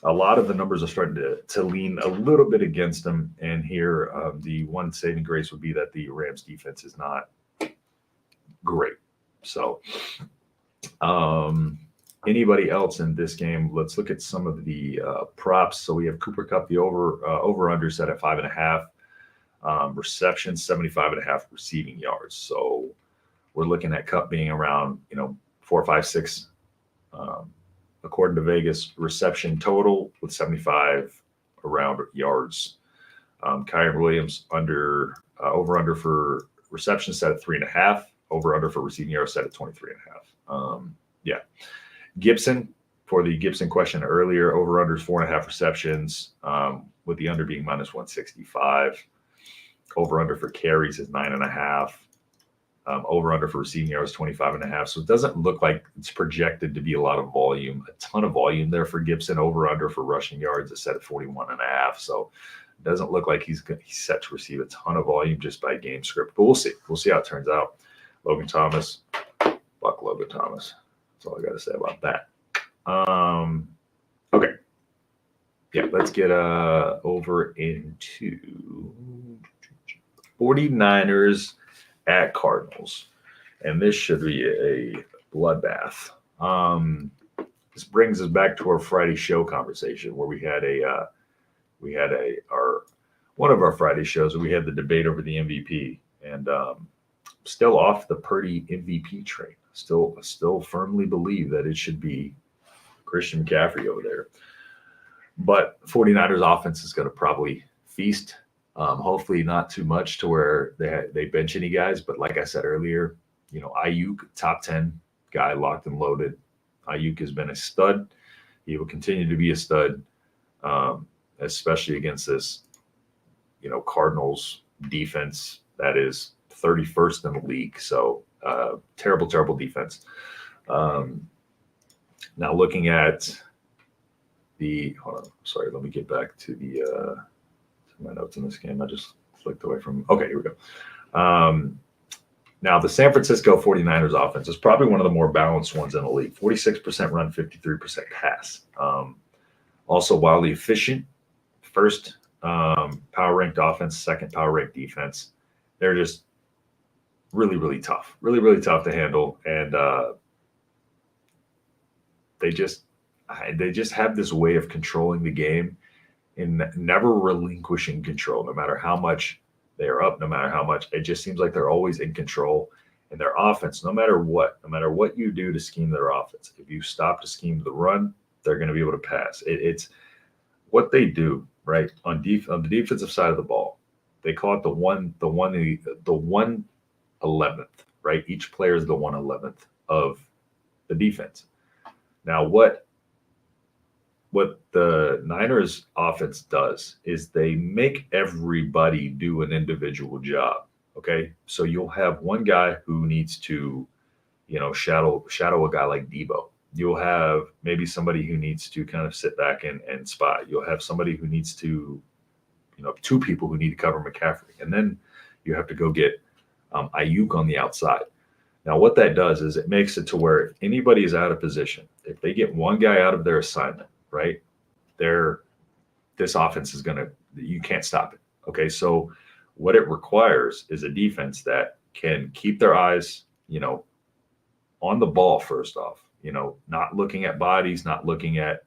a lot of the numbers are starting to lean a little bit against them. And here, the one saving grace would be that the Rams defense is not great. So anybody else in this game, let's look at some of the props. So we have Cooper Kupp, the over-under set at 5.5. Receptions, 75.5 receiving yards. So we're looking at Kupp being around, 4, 5, 6, according to Vegas, reception total with 75 around yards. Kyron Williams over-under for reception set at 3.5. Over-under for receiving yards set at 23.5. Gibson, for the Gibson question earlier, over-under is 4.5 receptions, with the under being minus 165. Over-under for carries is 9.5. Over-under for receiving yards 25.5. So it doesn't look like it's projected to be a lot of volume, a ton of volume there for Gibson. Over-under for rushing yards is set at 41.5. So it doesn't look like he's set to receive a ton of volume just by game script. But we'll see. We'll see how it turns out. Logan Thomas. Fuck Logan Thomas. That's all I got to say about that. Okay. Yeah, let's get over into 49ers at Cardinals, and this should be a bloodbath. This brings us back to our Friday show conversation where we had one of our Friday shows where we had the debate over the MVP, and still off the Purdy MVP train. Still firmly believe that it should be Christian McCaffrey over there. But 49ers offense is going to probably feast. Hopefully not too much to where they bench any guys. But like I said earlier, Ayuk, top 10 guy locked and loaded. Ayuk has been a stud. He will continue to be a stud, especially against this, Cardinals defense that is 31st in the league. So terrible, terrible defense. Now looking at hold on, sorry, let me get back to to my notes in this game. I just flicked away from, okay, here we go. Now the San Francisco 49ers offense is probably one of the more balanced ones in the league. 46% run, 53% pass. Also wildly efficient. First power ranked offense, second power ranked defense. They're just really, really tough. Really, really tough to handle. And they just have this way of controlling the game and never relinquishing control, no matter how much they are up, no matter how much. It just seems like they're always in control. And their offense, no matter what you do to scheme their offense, if you stop to scheme the run, they're going to be able to pass. It's what they do, right? On the defensive side of the ball, they call it the 1/11th, right? Each player is the 1/11th of the defense. Now, what the Niners offense does is they make everybody do an individual job. Okay. So you'll have one guy who needs to, shadow a guy like Debo. You'll have maybe somebody who needs to kind of sit back and spy. You'll have somebody who needs to, two people who need to cover McCaffrey. And then you have to go get Ayuk on the outside. Now, what that does is it makes it to where if anybody is out of position, if they get one guy out of their assignment, right, this offense is you can't stop it. Okay, so what it requires is a defense that can keep their eyes, on the ball first off, not looking at bodies, not looking at,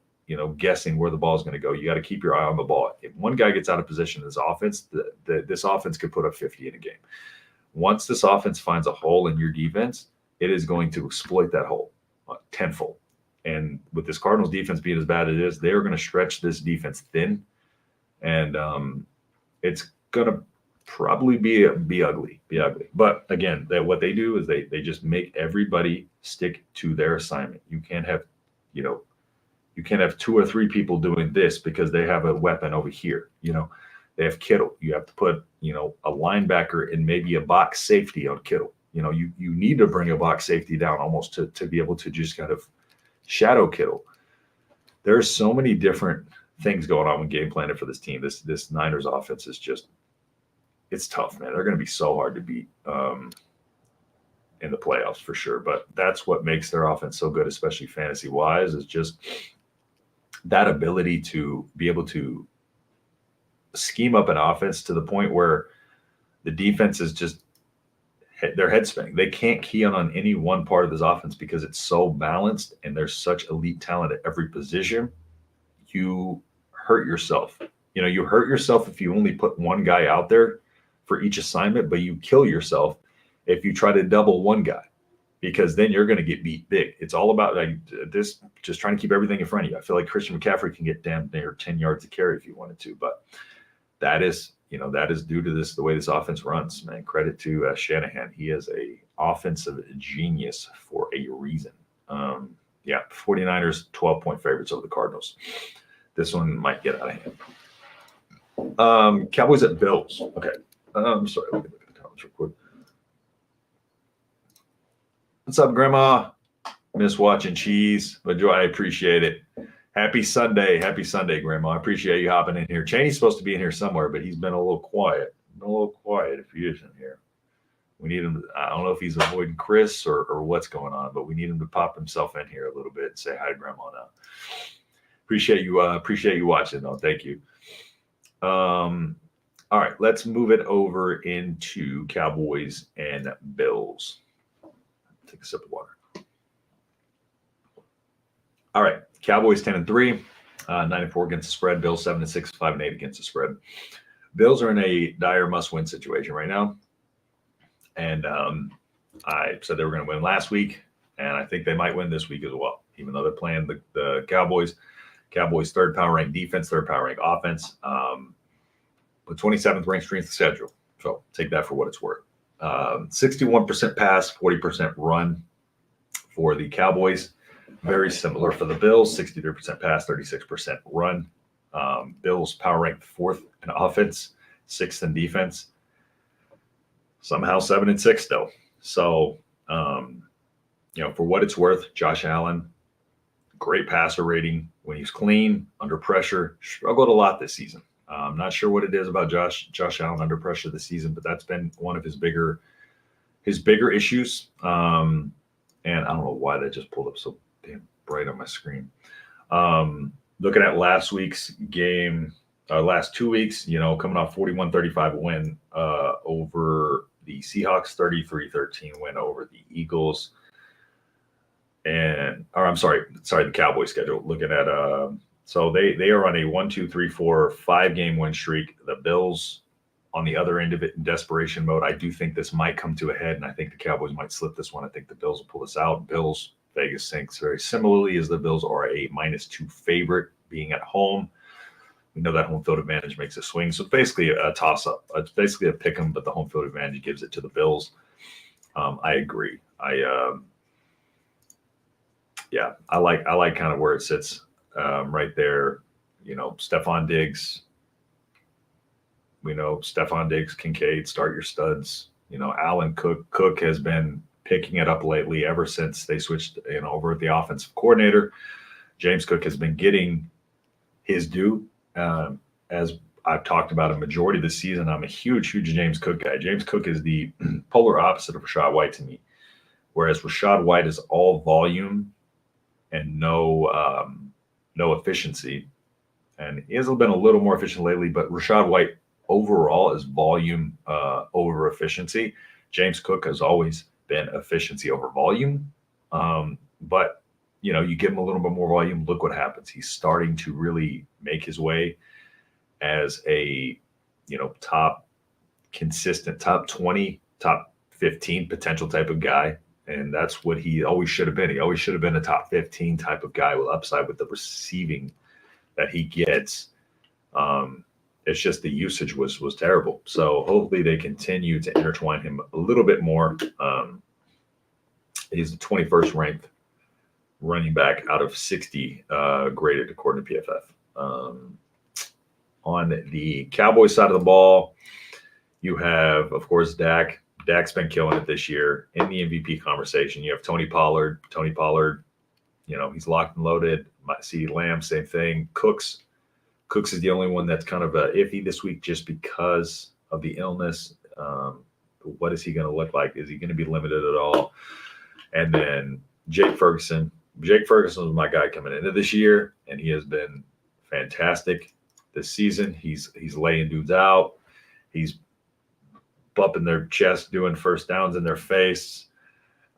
guessing where the ball is going to go. You got to keep your eye on the ball. If one guy gets out of position in this offense, this offense could put up 50 in a game. Once this offense finds a hole in your defense, it is going to exploit that hole tenfold. And with this Cardinals defense being as bad as it is, they are going to stretch this defense thin, and it's going to probably be ugly. But again, what they do is they just make everybody stick to their assignment. You can't have, two or three people doing this because they have a weapon over here. They have Kittle. You have to put, a linebacker and maybe a box safety on Kittle. You need to bring a box safety down almost to be able to just kind of shadow Kittle. There's so many different things going on when game planning for this team. This Niners offense is just, it's tough, man. They're going to be so hard to beat in the playoffs for sure. But that's what makes their offense so good, especially fantasy wise, is just that ability to be able to scheme up an offense to the point where the defense is just their head spinning. They can't key on any one part of this offense because it's so balanced and there's such elite talent at every position. You hurt yourself. You hurt yourself if you only put one guy out there for each assignment, but you kill yourself if you try to double one guy, because then you're going to get beat big. It's all about this, just trying to keep everything in front of you. I feel like Christian McCaffrey can get damn near 10 yards to carry if you wanted to, but that is due to the way this offense runs, man. Credit to Shanahan. He is a offensive genius for a reason. 49ers 12-point favorites over the Cardinals. This one might get out of hand. Cowboys at Bills. Okay. I'm sorry. Let me look at the comments real quick. What's up, Grandma? Miss watching Cheese, but I appreciate it. Happy Sunday, Grandma. I appreciate you hopping in here. Chaney's supposed to be in here somewhere, but he's been a little quiet. If he isn't here. We need him. I don't know if he's avoiding Chris or what's going on, but we need him to pop himself in here a little bit and say hi to Grandma now. Appreciate you watching, though. Thank you. All right, let's move it over into Cowboys and Bills. Take a sip of water. All right, Cowboys 10-3, 9-4 against the spread. Bills 7-6, 5-8 against the spread. Bills are in a dire must-win situation right now, and I said they were going to win last week, and I think they might win this week as well, even though they're playing the Cowboys. Cowboys third power ranked defense, third power ranked offense, but 27th ranked strength of schedule. So take that for what it's worth. 61% pass, 40% run, for the Cowboys. Very similar for the Bills, 63% pass, 36% run. Bills power ranked 4th in offense, 6th in defense. Somehow 7-6 still. So, for what it's worth, Josh Allen, great passer rating when he's clean, under pressure, struggled a lot this season. I'm not sure what it is about Josh Allen under pressure this season, but that's been one of his bigger issues. And I don't know why that just pulled up so damn bright on my screen. Looking at last week's game, last 2 weeks, coming off 41-35 win over the Seahawks, 33-13 win over the Eagles. The Cowboys schedule. Looking at so they are on a 5-game win streak. The Bills on the other end of it in desperation mode. I do think this might come to a head, and I think the Cowboys might slip this one. I think the Bills will pull this out. Bills, Vegas thinks very similarly, as the Bills are a -2 favorite being at home. We know that home field advantage makes a swing. So basically a toss-up. It's basically a pick 'em, but the home field advantage gives it to the Bills. I agree. I like kind of where it sits right there. Stephon Diggs. We know Stephon Diggs, Kincaid, start your studs. Allen Cook has been picking it up lately ever since they switched over at the offensive coordinator. James Cook has been getting his due. As I've talked about a majority of the season, I'm a huge James Cook guy. James Cook is the polar opposite of Rachaad White to me, whereas Rachaad White is all volume and no efficiency. And he has been a little more efficient lately, but Rachaad White overall is volume over efficiency. James Cook has always been efficiency over volume. But you give him a little bit more volume, look what happens. He's starting to really make his way as a, top consistent, top 20, top 15 potential type of guy. And that's what he always should have been. He always should have been a top 15 type of guy with upside with the receiving that he gets. It's just the usage was terrible. So hopefully they continue to intertwine him a little bit more. He's the 21st ranked running back out of 60 graded according to PFF. On the Cowboys side of the ball, you have, of course, Dak. Dak's been killing it this year in the MVP conversation. You have Tony Pollard. He's locked and loaded. CeeDee Lamb, same thing. Cooks is the only one that's kind of iffy this week just because of the illness. What is he going to look like? Is he going to be limited at all? And then Jake Ferguson. Jake Ferguson was my guy coming into this year, and he has been fantastic this season. He's laying dudes out. He's bumping their chest, doing first downs in their face.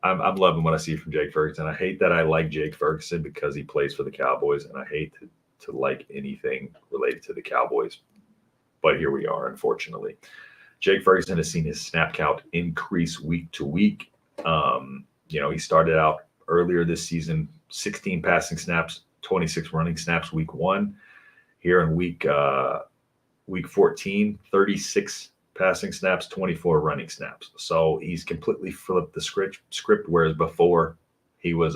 I'm loving what I see from Jake Ferguson. I hate that I like Jake Ferguson because he plays for the Cowboys, and I hate to like anything related to the Cowboys. But here we are, unfortunately. Jake Ferguson has seen his snap count increase week to week. He started out earlier this season, 16 passing snaps, 26 running snaps week 1. Here in week 14, 36 passing snaps, 24 running snaps. So he's completely flipped the script, whereas before he was,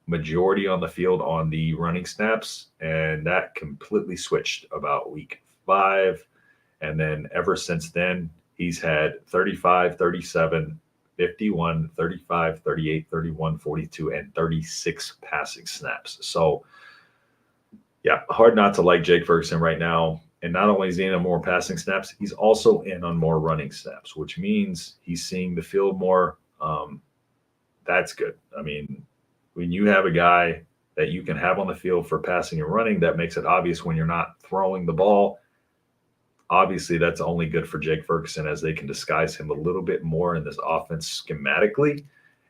majority on the field on the running snaps, and that completely switched about week 5. And then ever since then, he's had 35, 37, 51, 35, 38, 31, 42, and 36 passing snaps. So, yeah, hard not to like Jake Ferguson right now. And not only is he in on more passing snaps, he's also in on more running snaps, which means he's seeing the field more. That's good. I mean, when you have a guy that you can have on the field for passing and running, that makes it obvious when you're not throwing the ball. Obviously, that's only good for Jake Ferguson as they can disguise him a little bit more in this offense schematically,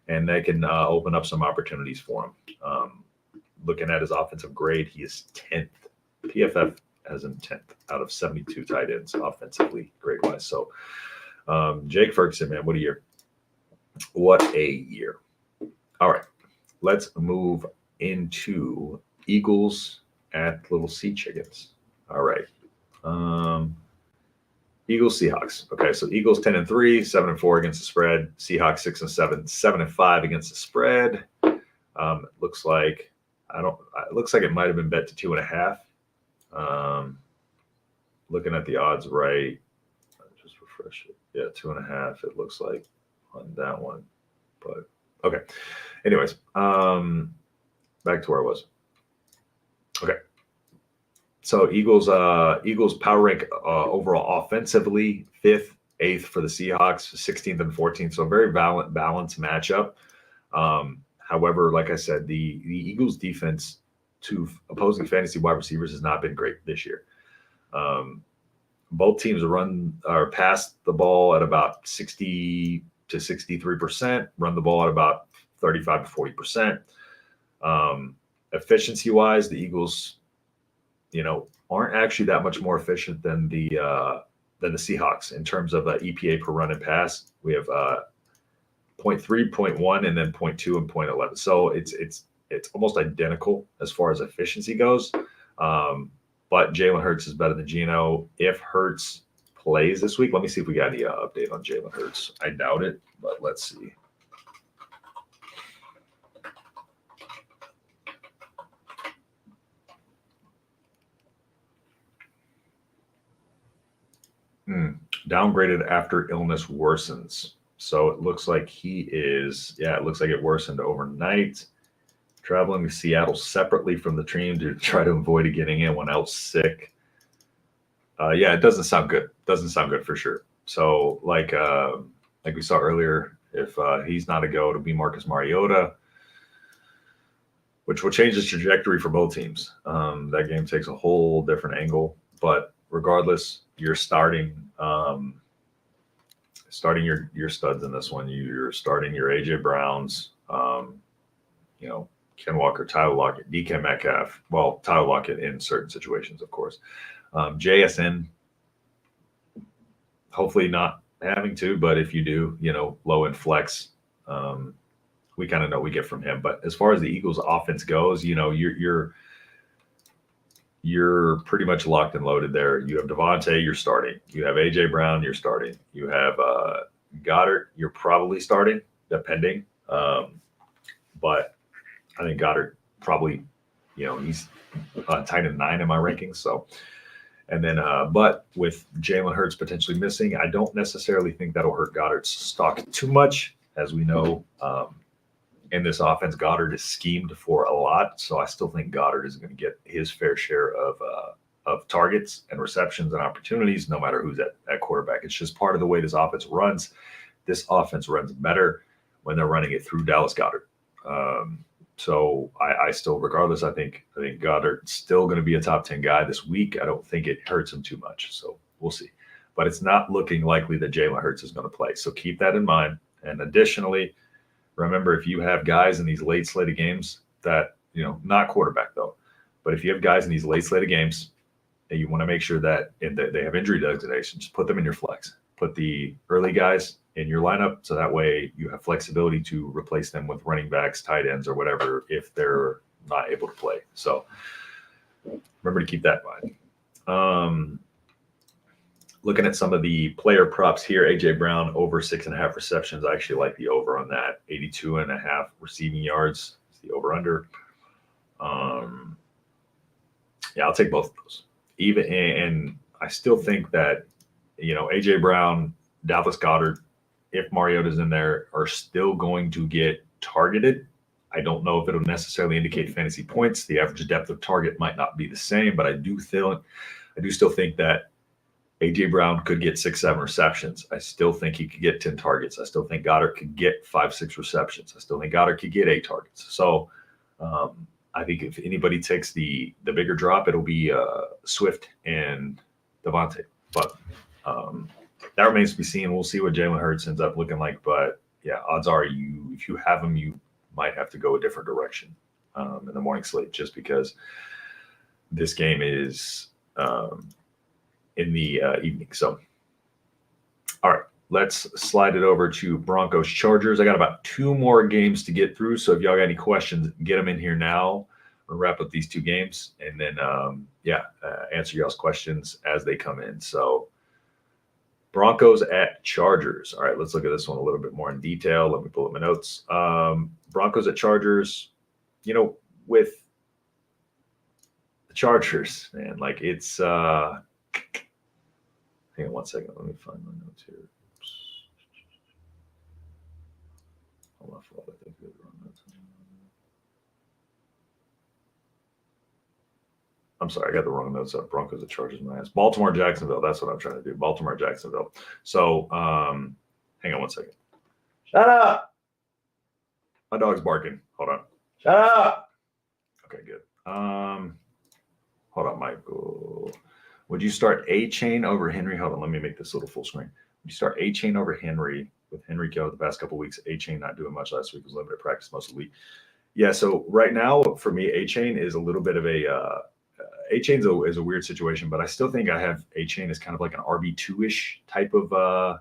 and they can open up some opportunities for him. Looking at his offensive grade, he is 10th. PFF has him 10th out of 72 tight ends offensively grade-wise. So, Jake Ferguson, man, what a year. What a year. All right, let's move into Eagles at Little Sea Chickens. All right. Eagles, Seahawks. Okay, so Eagles 10-3, 7-4 against the spread. Seahawks 6-7, 7-5 against the spread. It looks like it might have been bet to 2.5. Looking at the odds right. Just refresh it. Yeah, 2.5. It looks like on that one. But okay. Anyways, back to where I was. Okay. So Eagles power rank overall offensively 5th, 8th for the Seahawks, 16th and 14th. So a very balanced matchup. However, like I said, the Eagles defense to opposing fantasy wide receivers has not been great this year. Both teams pass the ball at about 60 to 63%, run the ball at about 35 to 40%. Efficiency wise, the Eagles, aren't actually that much more efficient than the Seahawks in terms of EPA per run and pass. We have 0.3, 0.1, and then 0.2 and 0.11. So it's almost identical as far as efficiency goes. But Jalen Hurts is better than Geno. If Hurts plays this week, let me see if we got any update on Jalen Hurts. I doubt it, but let's see. Downgraded after illness worsens. So it looks like it looks like it worsened overnight. Traveling to Seattle separately from the team to try to avoid getting anyone else sick. It doesn't sound good. Doesn't sound good for sure. So like we saw earlier, if he's not a go, it'll be Marcus Mariota, which will change the trajectory for both teams. That game takes a whole different angle. But regardless, you're starting your studs in this one. You're starting your AJ Browns, Ken Walker, Tyler Lockett, DK Metcalf. Well, Tyler Lockett in certain situations, of course. JSN, hopefully not having to, but if you do, low end flex, we kind of know we get from him. But as far as the Eagles offense goes, you're pretty much locked and loaded there. You have Devontae, you're starting. You have AJ Brown, you're starting. You have Goddard, you're probably starting, depending. But I think Goddard probably, he's tight end 9 in my rankings. So, and then, but with Jalen Hurts potentially missing, I don't necessarily think that'll hurt Goddard's stock too much. As we know, in this offense, Goddard is schemed for a lot. So I still think Goddard is going to get his fair share of targets and receptions and opportunities, no matter who's at quarterback. It's just part of the way this offense runs. This offense runs better when they're running it through Dallas Goedert. So I still, regardless, I think Goddard's still going to be a top 10 guy this week. I don't think it hurts him too much. So we'll see. But it's not looking likely that Jalen Hurts is going to play. So keep that in mind. And additionally, remember, if you have guys in these late slated games that, not quarterback though, but if you have guys in these late slated games and you want to make sure that they have injury designations, put them in your flex. Put the early guys in your lineup so that way you have flexibility to replace them with running backs, tight ends, or whatever if they're not able to play. So remember to keep that in mind. Looking at some of the player props here, AJ Brown over 6.5 receptions. I actually like the over on that. 82.5 receiving yards is the over under. I'll take both of those. And I still think that, AJ Brown, Dallas Goedert, if Mariota's in there, are still going to get targeted. I don't know if it'll necessarily indicate fantasy points. The average depth of target might not be the same, but I do still think that AJ Brown could get 6-7 receptions. I still think he could get 10 targets. I still think Goddard could get 5-6 receptions. I still think Goddard could get 8 targets. So I think if anybody takes the bigger drop, it'll be Swift and Devontae. But that remains to be seen. We'll see what Jalen Hurts ends up looking like. But yeah, odds are if you have him, you might have to go a different direction in the morning slate, just because this game is in the evening. So, all right, let's slide it over to Broncos Chargers. I got about 2 more games to get through. So if y'all got any questions, get them in here now. We'll wrap up these 2 games and then, answer y'all's questions as they come in. So Broncos at Chargers. All right, let's look at this one a little bit more in detail. Let me pull up my notes. Broncos at Chargers. With the Chargers, man, like it's. Hang on 1 second. Let me find my notes here. Hold on, I think I got the wrong notes. I'm sorry, I got the wrong notes up. Broncos at Chargers, my ass. Baltimore, Jacksonville. That's what I'm trying to do. Baltimore, Jacksonville. So, hang on 1 second. Shut up. My dog's barking. Hold on. Shut up. Okay, good. Hold on, Michael. Would you start A-Chain over Henry? Hold on, let me make this a little full screen. Would you start A-Chain over Henry with Henry Kill the past couple of weeks? A-Chain not doing much last week. Was limited practice most of the week. Yeah, so right now for me, A-Chain is a little bit of a A-Chain is a weird situation, but I still think I have A-Chain as kind of like an RB2-ish type of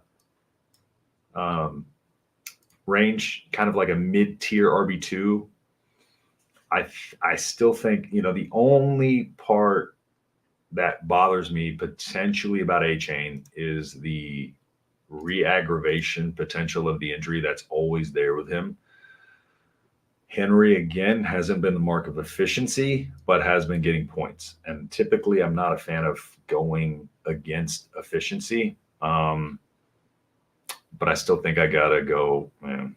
range, kind of like a mid-tier RB2. I still think, the only part that bothers me potentially about A-Chain is the re-aggravation potential of the injury that's always there with him. Henry, again, hasn't been the mark of efficiency, but has been getting points. And typically, I'm not a fan of going against efficiency. But I still think I got to go, man.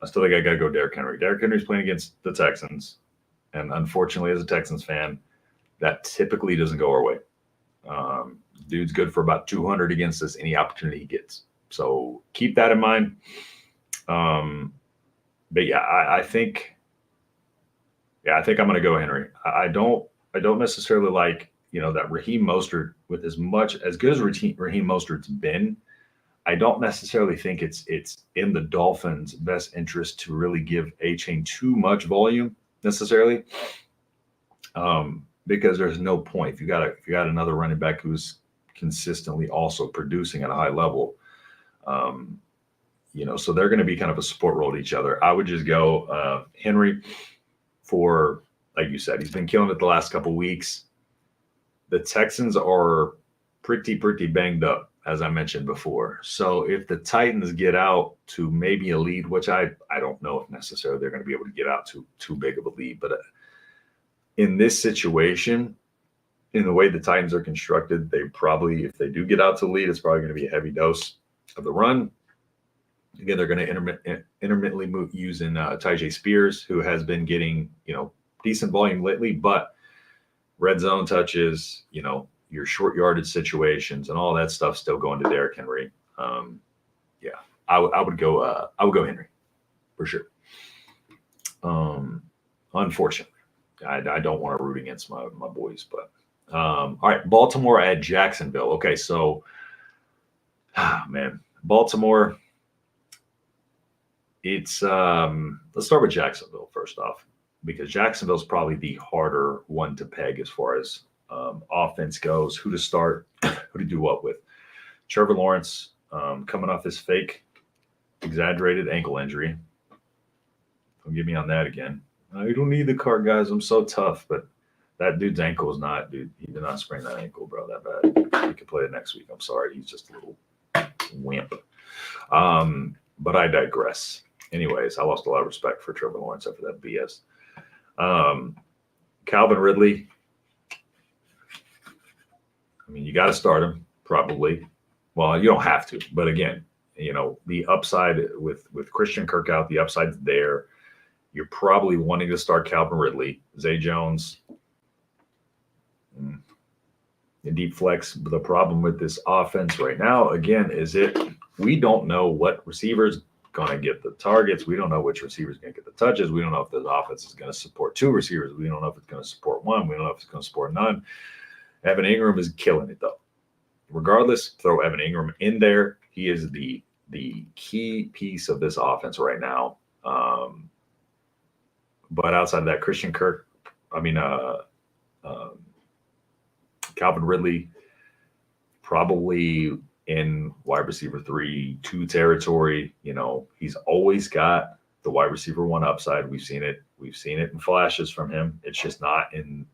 I still think I got to go Derrick Henry. Derrick Henry's playing against the Texans. And unfortunately, as a Texans fan, that typically doesn't go our way. Dude's good for about 200 against us any opportunity he gets. So keep that in mind. But yeah, I think I'm going to go Henry. I don't necessarily like, that Raheem Mostert, with as good as Raheem Mostert's been, I don't necessarily think it's in the Dolphins' best interest to really give A-Chain too much volume necessarily. Because there's no point. If you got another running back who's consistently also producing at a high level, so they're going to be kind of a support role to each other. I would just go Henry for, like you said, he's been killing it the last couple of weeks. The Texans are pretty banged up, as I mentioned before. So if the Titans get out to maybe a lead, which I don't know if necessarily they're going to be able to get out to too big of a lead, but in this situation, in the way the Titans are constructed, they probably, if they do get out to the lead, it's probably going to be a heavy dose of the run. Again, they're going to intermittently move using Tyjae Spears, who has been getting, decent volume lately, but red zone touches, your short yardage situations and all that stuff still going to Derrick Henry. Yeah, I would go Henry for sure. Unfortunately, I don't want to root against my boys, but all right, Baltimore at Jacksonville. Okay, so man, Baltimore. It's let's start with Jacksonville first off, because Jacksonville's probably the harder one to peg as far as offense goes. Who to start, who to do what with. Trevor Lawrence coming off this fake, exaggerated ankle injury. Don't get me on that again. I don't need the cart, guys. I'm so tough, but that dude's ankle is not, dude. He did not sprain that ankle, bro, that bad. He could play it next week. I'm sorry. He's just a little wimp. But I digress. Anyways, I lost a lot of respect for Trevor Lawrence after that BS. Calvin Ridley. I mean, you got to start him, probably. Well, you don't have to. But again, the upside with Christian Kirk out, the upside's there. You're probably wanting to start Calvin Ridley. Zay Jones, in deep flex. But the problem with this offense right now, again, is we don't know what receiver's going to get the targets. We don't know which receiver's going to get the touches. We don't know if the offense is going to support two receivers. We don't know if it's going to support one. We don't know if it's going to support none. Evan Ingram is killing it, though. Regardless, throw Evan Ingram in there. He is the key piece of this offense right now. But outside of that, Christian Kirk, Calvin Ridley, probably in wide receiver 3-2 territory. He's always got the wide receiver 1 upside. We've seen it in flashes from him. It's just not in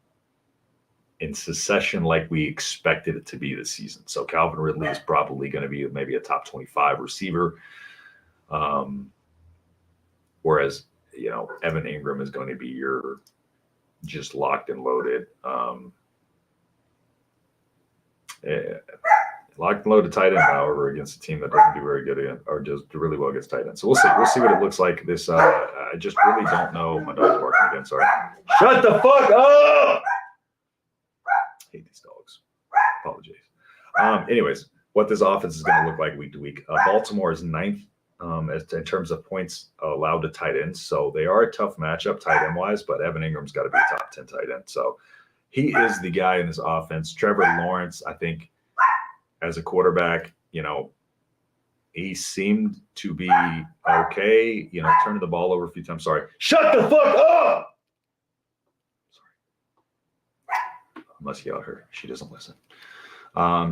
in succession like we expected it to be this season. So Calvin Ridley is probably going to be maybe a top 25 receiver. Whereas, Evan Ingram is going to be your just locked and loaded. Locked and loaded tight end, however, against a team that doesn't do very good against, or does do really well against tight end. So we'll see. We'll see what it looks like. This I just really don't know. My dog's barking again. Sorry. Shut the fuck up! I hate these dogs. Apologies. Anyways, what this offense is going to look like week to week. Baltimore is ninth in terms of points allowed to tight ends. So they are a tough matchup tight end wise, but Evan Ingram's got to be a top 10 tight end. So he is the guy in this offense. Trevor Lawrence, I think, as a quarterback, he seemed to be okay, turning the ball over a few times. Sorry. Shut the fuck up! Sorry. I must yell at her. She doesn't listen.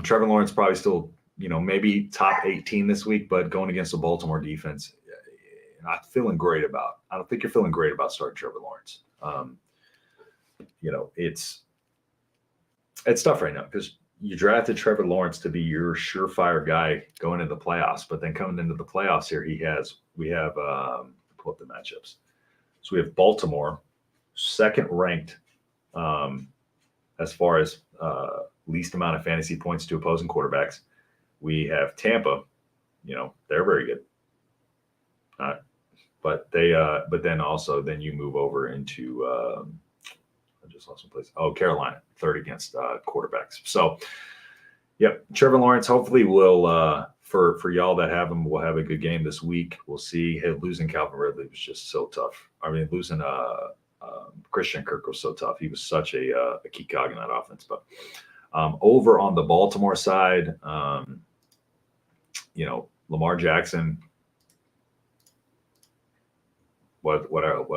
Trevor Lawrence probably still, maybe top 18 this week, but going against the Baltimore defense, not feeling great about. I don't think you're feeling great about starting Trevor Lawrence. It's tough right now because you drafted Trevor Lawrence to be your surefire guy going into the playoffs, but then coming into the playoffs here, we have pull up the matchups. So we have Baltimore, second ranked as far as least amount of fantasy points to opposing quarterbacks. We have Tampa, they're very good. But then you move over into I just lost my place. Oh, Carolina, third against quarterbacks. So, yep, Trevor Lawrence hopefully will, for y'all that have him, will have a good game this week. We'll see. Losing Calvin Ridley was just so tough. I mean, losing Christian Kirk was so tough. He was such a key cog in that offense. But over on the Baltimore side, Lamar Jackson. What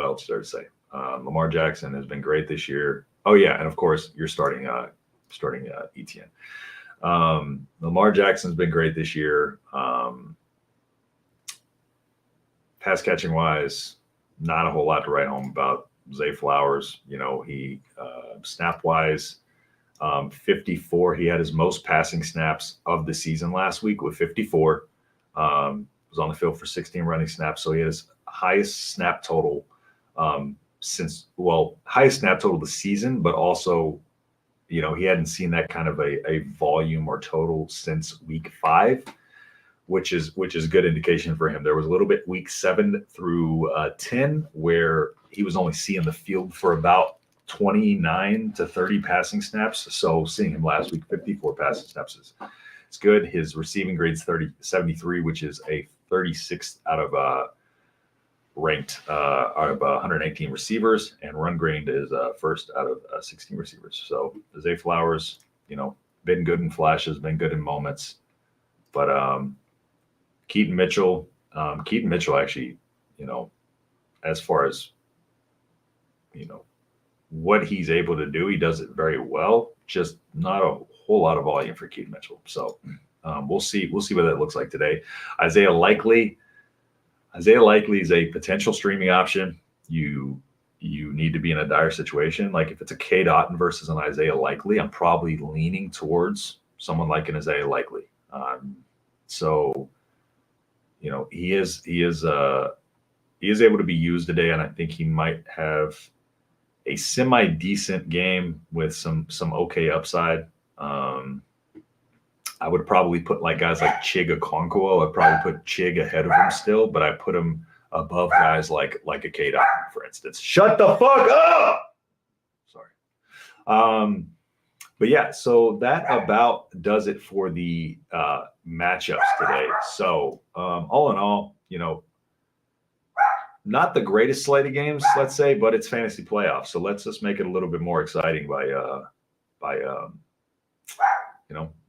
else is there to say? Lamar Jackson has been great this year. Oh yeah, and of course you're starting Etienne. Lamar Jackson's been great this year. Pass catching wise, not a whole lot to write home about. Zay Flowers, he snap wise, 54. He had his most passing snaps of the season last week with 54. Was on the field for 16 running snaps, so he had his highest snap total highest snap total of the season, but also, he hadn't seen that kind of a volume or total since week 5, which is good indication for him. There was a little bit week 7 through 10 where he was only seeing the field for about 29 to 30 passing snaps. So seeing him last week, 54 passing snaps is good. His receiving grade's 73, which is a 36th out of ranked out of 118 receivers, and run grade is first out of 16 receivers. So Zay Flowers, been good in flashes, been good in moments, but Keaton Mitchell actually, as far as what he's able to do, he does it very well. Just not a whole lot of volume for Keaton Mitchell. So we'll see what that looks like today. Isaiah Likely is a potential streaming option. You need to be in a dire situation. Like if it's a K. Dotton versus an Isaiah Likely, I'm probably leaning towards someone like an Isaiah Likely. So he is able to be used today, and I think he might have a semi-decent game with some okay upside. I would probably put like guys like Chig Okonkwo. I'd probably put Chig ahead of him still, but I put him above guys like a K. Dot, for instance. Shut the fuck up! Sorry. But yeah, so that about does it for the matchups today. So all in all, not the greatest slate of games, let's say, but it's fantasy playoffs. So let's just make it a little bit more exciting by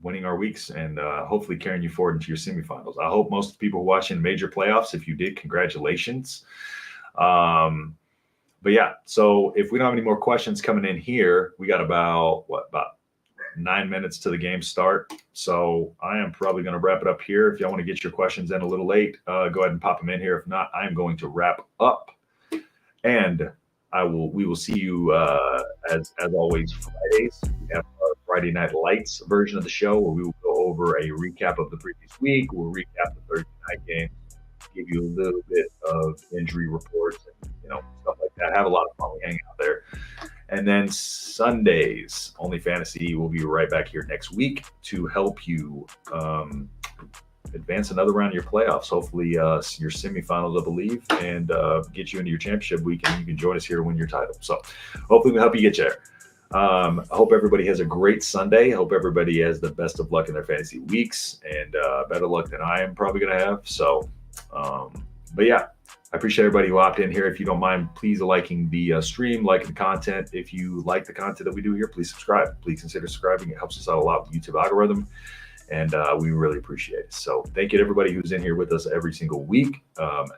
winning our weeks and hopefully carrying you forward into your semifinals. I hope most people watching major playoffs, if you did, congratulations. But yeah, so if we don't have any more questions coming in here, we got about 9 minutes to the game start. So I am probably going to wrap it up here. If y'all want to get your questions in a little late, go ahead and pop them in here. If not, I am going to wrap up. And We will see you as always Fridays. We have our Friday Night Lights version of the show where we will go over a recap of the previous week. We'll recap the Thursday night game, give you a little bit of injury reports and stuff like that. Have a lot of fun. We hang out there. And then Sundays, Only Fantasy will be right back here next week to help you advance another round of your playoffs. Hopefully, your semifinals, I believe, and get you into your championship week, and you can join us here to win your title. So, hopefully, we'll help you get you there. I hope everybody has a great Sunday. I hope everybody has the best of luck in their fantasy weeks and better luck than I am probably going to have. So, but yeah. I appreciate everybody who opted in here. If you don't mind, please liking the stream, liking the content. If you like the content that we do here, please subscribe. Please consider subscribing. It helps us out a lot with the YouTube algorithm, and we really appreciate it. So thank you to everybody who's in here with us every single week.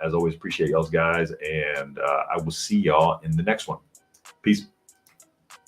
As always, appreciate y'all guys, and I will see y'all in the next one. Peace.